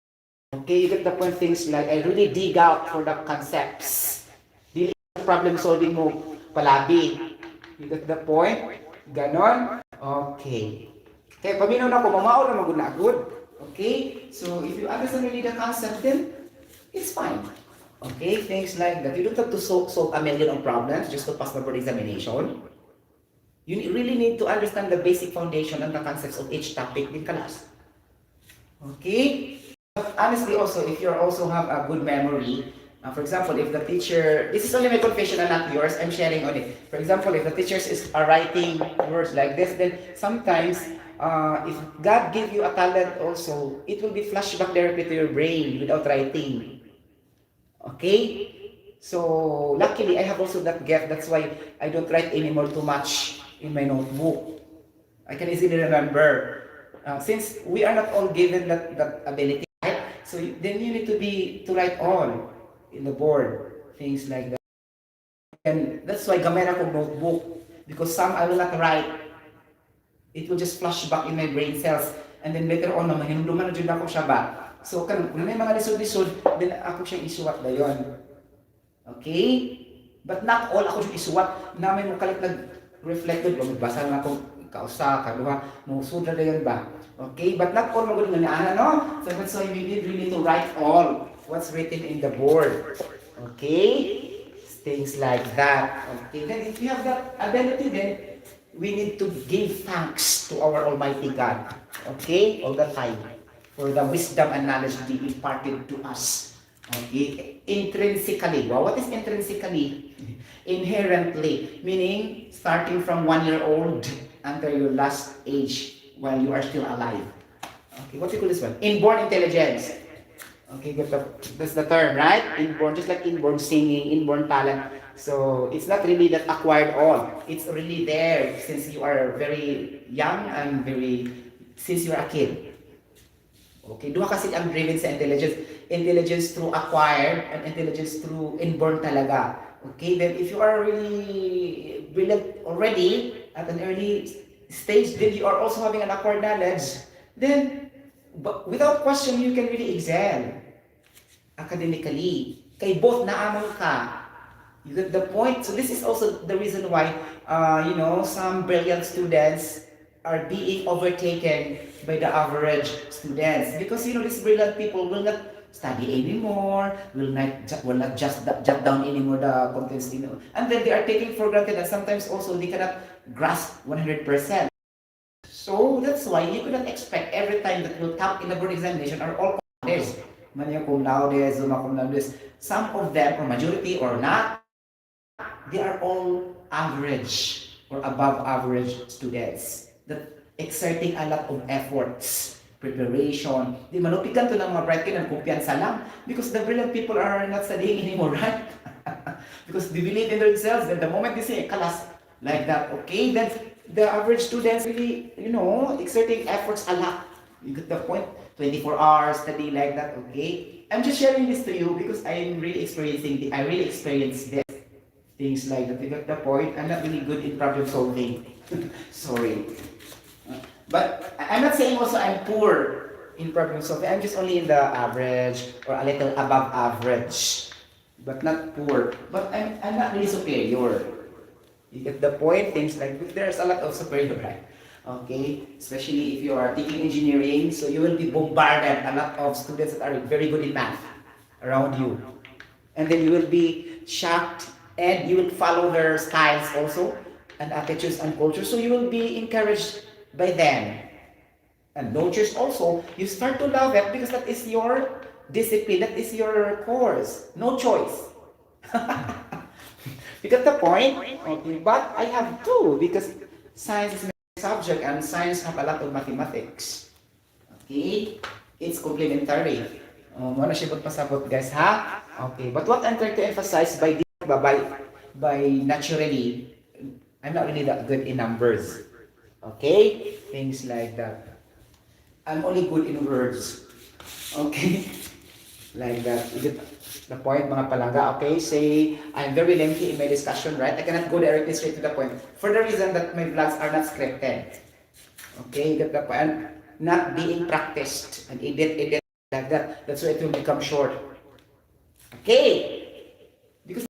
Okay, you get the point. Things like, I really dig out for the concepts. Dili problem solving mo palabi. You get the point? Ganon? Okay. Kaya paminaw na ko, mamao na magud na agud. Okay? So, if you understand really the concept, then it's fine. Okay? Things like that. You don't have to solve a million of problems just to pass the board examination. You really need to understand the basic foundation and the concepts of each topic in class. Okay? But honestly also, if you also have a good memory, for example, if the teacher, this is only my confession and not yours, I'm sharing on it. For example, if the teachers are writing words like this, then sometimes, if God gave you a talent also, it will be flashed back directly to your brain without writing. Okay? So, luckily, I have also that gift. That's why I don't write anymore too much in my notebook. I can easily remember. Since we are not all given that ability, right? So, then you need to write all in the board. Things like that. And that's why gamay na akong notebook. Because some I will not write. It will just flash back in my brain cells. And then later on, mahinumduman na dyan ako siya ba. So, kung may mga lisod-lisod, then ako siyang isuwat na yun. Okay? But not all ako siyang isuwat. Na may mukalit nag-reflected. Magbasa na akong kausa, kaduha, musudra na yun ba? Okay? But not all magaling na no? So, that's why we need really to write all what's written in the board. Okay? Things like that. Okay? Then, if you have that ability, then we need to give thanks to our Almighty God. Okay? All the time. For the wisdom and knowledge to be imparted to us. Okay? Intrinsically. Well, what is intrinsically? Inherently. Meaning, starting from 1 year old until your last age while you are still alive. Okay, what do you call this one? Inborn intelligence. Okay, that's the term, right? Inborn, just like inborn singing, inborn talent. So, it's not really that acquired all. It's really there since you are very young and since you are a kid. Okay, duha kasi ang driven sa intelligence. Intelligence through acquired and intelligence through inborn talaga. Okay, then if you are really brilliant already at an early stage, then you are also having an acquired knowledge, then without question, you can really excel academically. Kay both naamon ka. You get the point? So this is also the reason why, some brilliant students are being overtaken by the average students. Because, these brilliant people will not study anymore, will not just jot down anymore the contents, And then they are taking for granted that sometimes also they cannot grasp 100%. So that's why you cannot expect every time that will top in the board examination are all this. Manya cum laude, summa cum laude. Some of them, or majority or not, they are all average or above average students that exerting a lot of efforts, preparation. Di manupikan to ng mga bright kid ng kumpiyansa lang because the brilliant people are not studying anymore, right? Because they believe in themselves, then the moment they say class like that, okay, then the average students really, exerting efforts a lot. You get the point? 24 hours study like that, okay? I'm just sharing this to you because I really experienced this. Things like that. You get the point? I'm not really good in problem solving. Sorry. But I'm not saying also I'm poor in problem solving. I'm just only in the average or a little above average. But not poor. But I'm not really superior. You get the point? Things like there's a lot of superior, right? Okay? Especially if you are taking engineering, so you will be bombarded a lot of students that are very good in math around you. And then you will be shocked and you will follow their styles also and attitudes and culture. So you will be encouraged by them. And no choice also, you start to love it because that is your discipline, that is your course. No choice. You get the point? Okay, but I have two because science is my subject and science have a lot of mathematics. Okay? It's complementary. Muna siya pasabot guys ha? Okay, but what I'm trying to emphasize by naturally, I'm not really that good in numbers. Okay? Things like that. I'm only good in words. Okay? Like that. You get the point, mga palangga. Okay? Say, I'm very lengthy in my discussion, right? I cannot go directly straight to the point. For the reason that my vlogs are not scripted. Okay? You get the point? And not being practiced. And edit like that. That's why it will become short. Okay? Because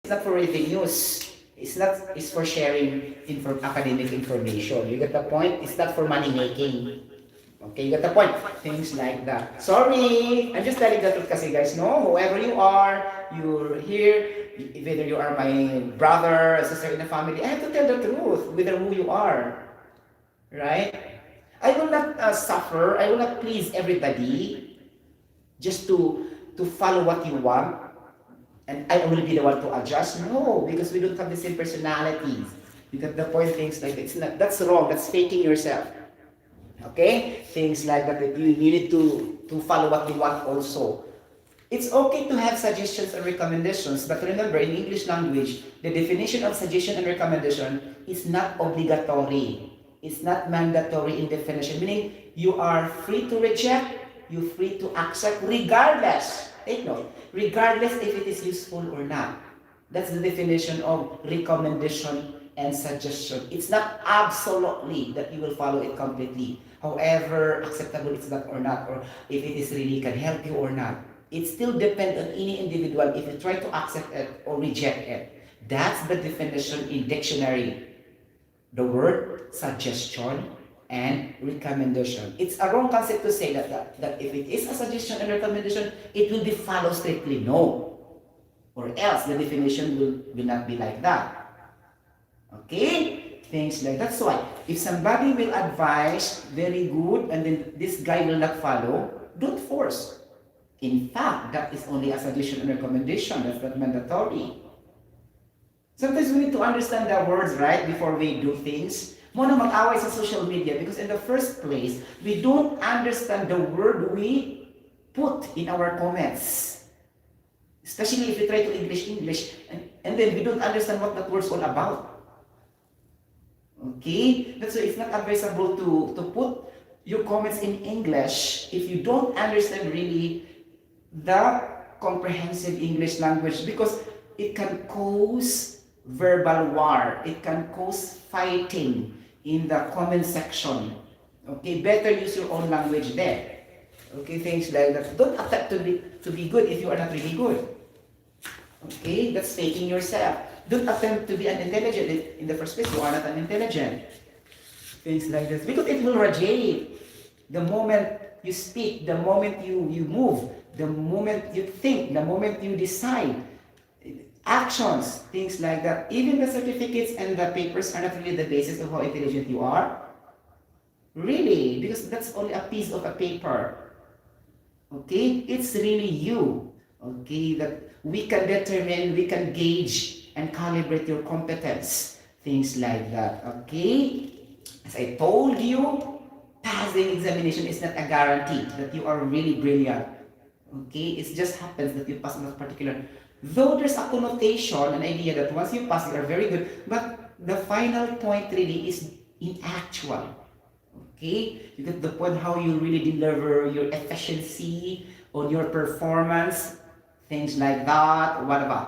it's not for revenues. It's for sharing academic information. You get the point? It's not for money making. Okay, you get the point? Things like that. Sorry, I'm just telling the truth kasi guys, no? Whoever you are, you're here, whether you are my brother, sister in the family, I have to tell the truth, whether who you are. Right? I will not suffer, I will not please everybody just to follow what you want. And I will be the one to adjust. No, because we don't have the same personalities. You get the point, things like that. It's not, that's wrong, that's faking yourself. Okay? Things like that, you need to follow what you want also. It's okay to have suggestions and recommendations, but remember, in English language, the definition of suggestion and recommendation is not obligatory. It's not mandatory in definition, meaning you are free to reject, you're free to accept regardless. Take note, regardless if it is useful or not. That's the definition of recommendation and suggestion. It's not absolutely that you will follow it completely. However acceptable it's that or not, or if it is really can help you or not. It still depends on any individual if you try to accept it or reject it. That's the definition in dictionary. The word suggestion and recommendation. It's a wrong concept to say that if it is a suggestion and recommendation, it will be followed strictly. No. Or else the definition will not be like that. Okay? Things like that. That's why, if somebody will advise, very good, and then this guy will not follow, don't force. In fact, that is only a suggestion and recommendation. That's not mandatory. Sometimes we need to understand the words, right, before we do things. Muna mag-away sa social media because in the first place, we don't understand the word we put in our comments. Especially if we try to English, and then we don't understand what that word's all about. Okay? That's why it's not advisable to put your comments in English if you don't understand really the comprehensive English language, because it can cause verbal war. It can cause fighting in the comment section. Okay? Better use your own language there. Okay? Things like that. Don't attempt to be good if you are not really good. Okay? That's faking yourself. Don't attempt to be unintelligent in the first place. You are not unintelligent. Things like this. Because it will radiate. The moment you speak, the moment you move, the moment you think, the moment you decide. Actions, things like that. Even the certificates and the papers are not really the basis of how intelligent you are. Really, because that's only a piece of a paper. Okay? It's really you. Okay? That we can determine, we can gauge and calibrate your competence. Things like that. Okay? As I told you, passing examination is not a guarantee that you are really brilliant. Okay? It just happens that you pass on a particular. Though there's a connotation, an idea that once you pass, you are very good, but the final point really is in actual. Okay? You get the point how you really deliver your efficiency on your performance, things like that, whatever.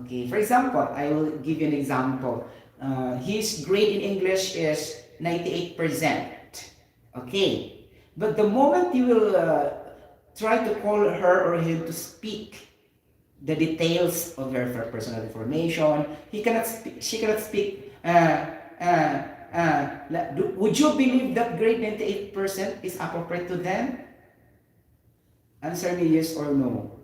Okay, for example, I will give you an example. His grade in English is 98%. Okay, but the moment you will try to call her or him to speak the details of their personal information, she cannot speak. Would you believe that grade 98% is appropriate to them? Answer me yes or no.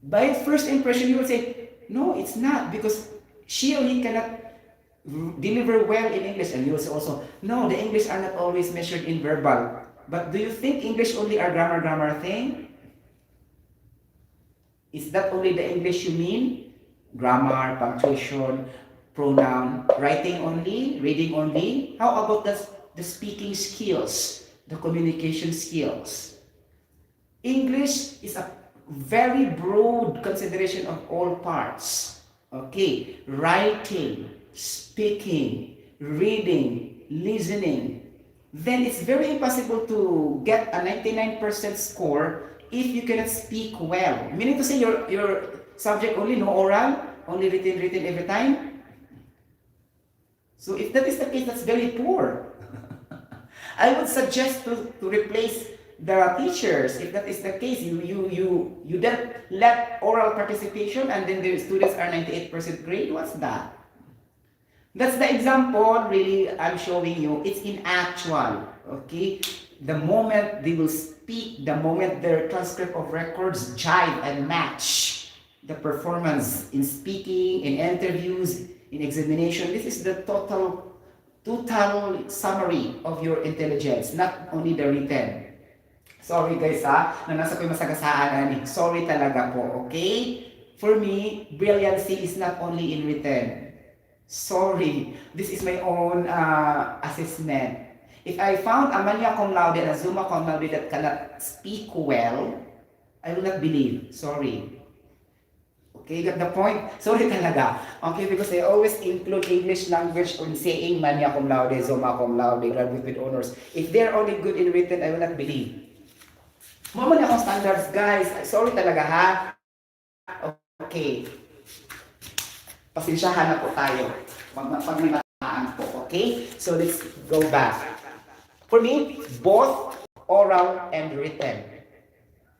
By first impression, you will say, no, it's not, because she or he cannot deliver well in English. And you will say also, no, the English are not always measured in verbal. But do you think English only are grammar thing? Is that only the English you mean? Grammar, punctuation, pronoun, writing only, reading only? How about the speaking skills, the communication skills? English is a very broad consideration of all parts. Okay, writing, speaking, reading, listening. Then it's very impossible to get a 99% score if you cannot speak well. Meaning to say your subject only no oral, only written every time. So if that is the case, that's very poor. I would suggest to replace the teachers. If that is the case, you then let oral participation and then the students are 98% grade. What's that? That's the example really I'm showing you. It's in actual, okay? The moment they will speak, the moment their transcript of records jive and match the performance in speaking, in interviews, in examination, this is the total summary of your intelligence, not only the written. Sorry guys na nasa ko yung masagasaan. Sorry talaga po, okay? For me, brilliancy is not only in written. Sorry, this is my own assessment. If I found a magna cum laude and a summa cum laude that cannot speak well, I will not believe. Sorry. Okay, got the point? Sorry talaga. Okay, because I always include English language in saying magna cum laude, summa cum laude, graduate with honors. If they're only good in written, I will not believe. Mamali akong standards, guys. Sorry talaga, ha? Okay. Pasensyahan na po tayo. Pag may mataan po, okay? So, let's go back. For me, both oral and written.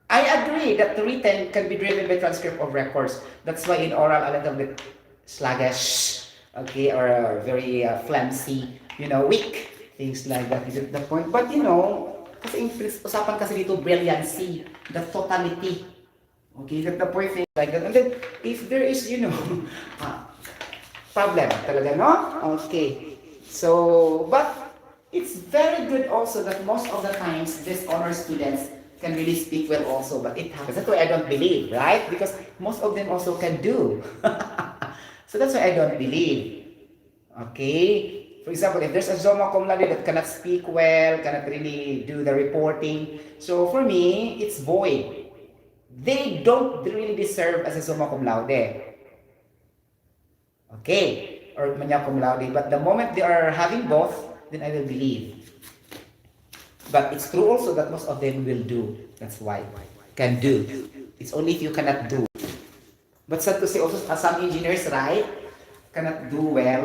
I agree that the written can be driven by transcript of records. That's why in oral, a little bit sluggish, okay, or very flimsy, weak, things like that. Is it the point? But, kasi usapan kasi dito brilliancy, the totality. Okay, get the point, things like that. And then, if there is, problem talaga, no? Okay. So, but it's very good also that most of the times, these honor students can really speak well also, but it happens. That's why I don't believe, right? Because most of them also can do. So that's why I don't believe. Okay? For example, if there's a summa cum laude that cannot speak well, cannot really do the reporting, so for me, it's void. They don't really deserve as a summa cum laude. Okay, or magna cum laude. But the moment they are having both, then I will believe. But it's true also that most of them will do. That's why. Can do. It's only if you cannot do. But sad to say also, some engineers, right, cannot do well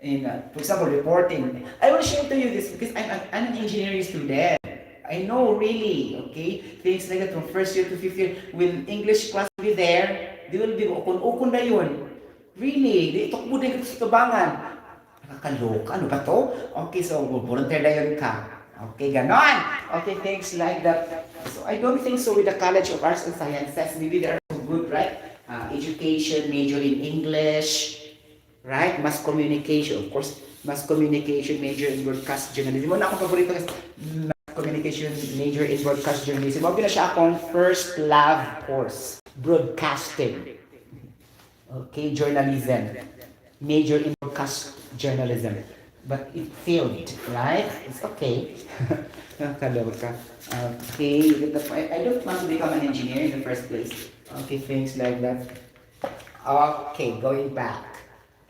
in, for example, reporting. I will share to you this because I'm an engineering student. I know really, okay, things like that from first year to fifth year. When English class will be there, they will be ukon-ukon na yun. Really, di itukbo din sa tubangan. Nakakaloka, ano ba to? Okay, so volunteer na yun ka. Okay, ganon. Okay, things like that. So I don't think so with the College of Arts and Sciences. Maybe they're so good, right? Education, major in English, right? Mass communication, of course. Mass communication, major in broadcast journalism. Wala akong paborito kasi mass communication, major in broadcast journalism. Wag na siya akong first love course. Broadcasting. Okay, journalism. Major in broadcast journalism. But it failed, right? It's okay. Nakakaloka. Okay, I don't want to become an engineer in the first place. Okay, things like that. Okay, going back.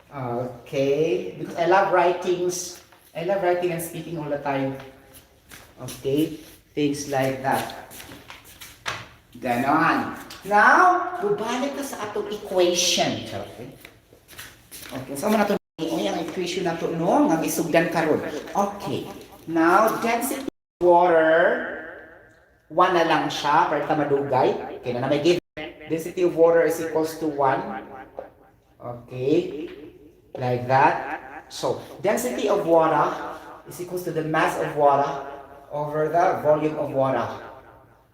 Okay, because I love writings. I love writing and speaking all the time. Okay, things like that. Ganon. Now, bubalik ka sa atong equation. Okay, okay, so na to ang equation na to no, nga isugdan karon. Okay, now density of water, 1 na lang siya para ta madugay. Okay, na may give. Density of water is equals to 1. Okay, like that. So, density of water is equals to the mass of water over the volume of water.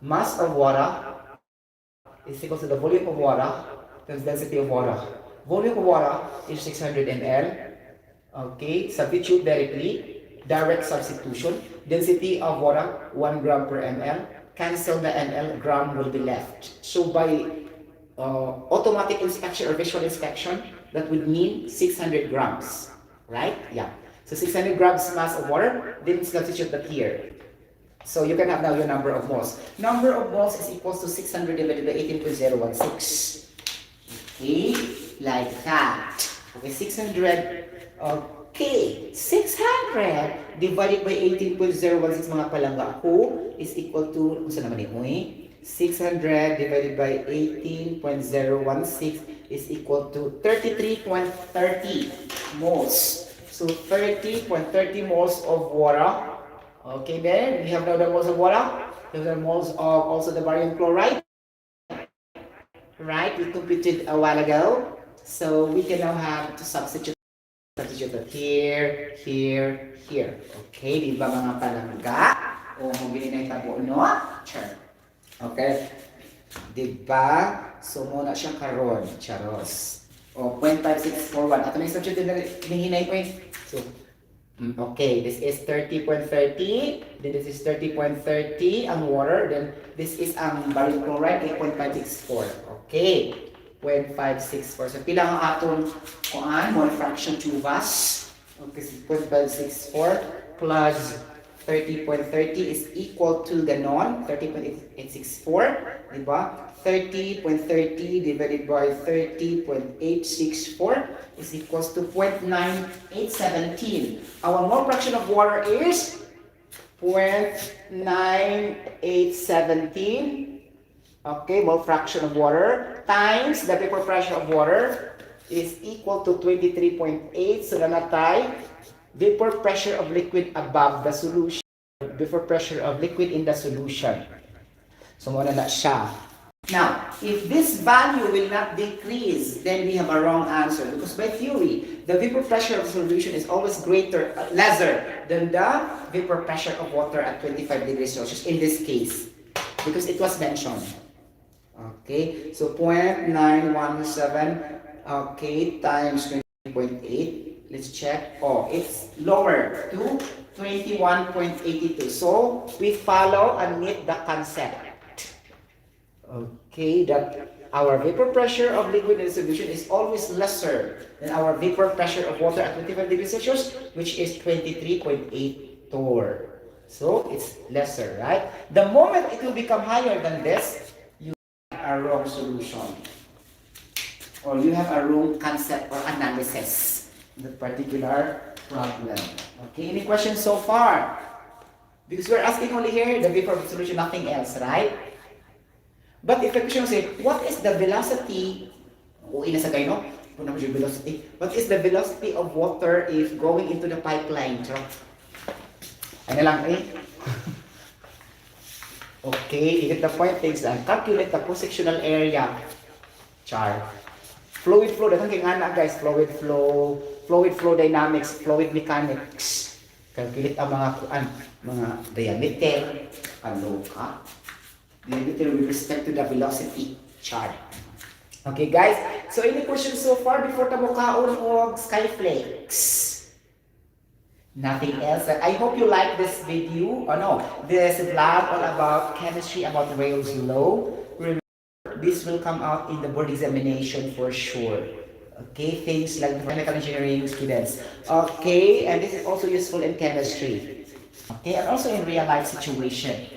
Mass of water is equal to the volume of water times density of water. Volume of water is 600 ml. Okay, substitute directly. Direct substitution. Density of water, 1 gram per ml. Cancel the ml, gram will be left. So by automatic inspection or visual inspection, that would mean 600 grams, right? Yeah. So 600 grams mass of water, then substitute that here. So you can have now your number of moles. Number of moles is equals to 600 divided by 18.016. Okay, like that. Okay, 600. Okay, 600 divided by 18.016 mga palangga ko is equal to, kung saan naman yun, 600 divided by 18.016 is equal to 33.30 moles. So 30.30 moles of water. Okay, then we have now the moles of water. We have the moles of also the barium chloride. Right, we computed a while ago. So we can now have to substitute that here, here, here. Okay, di ba mga palangga? O, mabili na itabo, no? Sure. Okay. Di ba? So, muna siya karon. Charos. O, 0.5641. Ato na yung substitute na hinahinay ko eh. So, okay, this is 30.30. Then this is 30.30 ang water. Then this is ang barium chloride, 8.564. Okay. 0.564. So, pila ang atong kuan, mole fraction 2 vas. Okay, 0.564 plus 30.30 is equal to ganon, 30.864, diba? 30.30 divided by 30.864 is equals to 0.9817. Our mole fraction of water is 0.9817. Okay, mole fraction of water times the vapor pressure of water is equal to 23.8. So nanatay, vapor pressure of liquid above the solution, vapor pressure of liquid in the solution. So muna na siya. Now, if this value will not decrease, then we have a wrong answer. Because by theory, the vapor pressure of the solution is always lesser than the vapor pressure of water at 25 degrees Celsius in this case. Because it was mentioned. Okay, so 0.917, okay, times 20.8. Let's check. Oh, it's lower to 21.82. So, we follow and meet the concept. Okay, that our vapor pressure of liquid in solution is always lesser than our vapor pressure of water at 25 degrees Celsius, which is 23.8 torr. So, it's lesser, right? The moment it will become higher than this, a wrong solution, or you have a wrong concept or analysis in that particular problem. Okay, any questions so far? Because we're asking only here the vapor of solution, nothing else, right? But if the question will say, what is the velocity? What is the velocity of water if going into the pipeline? Ano lang eh? Okay, you get the point, things lang. Calculate the cross-sectional area. Char. Fluid flow, datang kay nga guys, fluid flow dynamics, fluid mechanics. Calculate ang mga diameter, kaloka. Diameter with respect to the velocity. Char. Okay guys, so any questions so far before tamukaon og skyflakes? Nothing else. I hope you like this video. Oh no, this vlog all about chemistry, about RAOLTS law. Remember, this will come out in the board examination for sure. Okay, things like mechanical engineering students. Okay, and this is also useful in chemistry. Okay, and also in real life situation.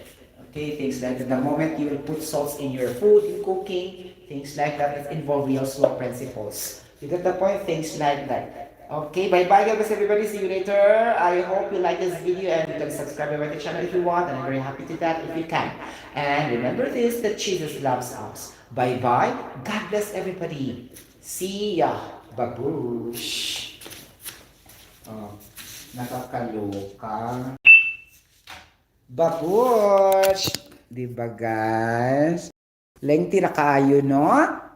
Okay, things like the moment you will put salts in your food, in cooking, things like that involve RAOLTS law principles. You get the point? Things like that. Okay, bye-bye guys everybody. See you later. I hope you like this video and you can subscribe to my channel if you want, and I'm very happy to that if you can. And remember this, that Jesus loves us. Bye-bye. God bless everybody. See ya. Babush. Oh, nakakaloka. Babush. Diba guys? Lengthy na kayo, no?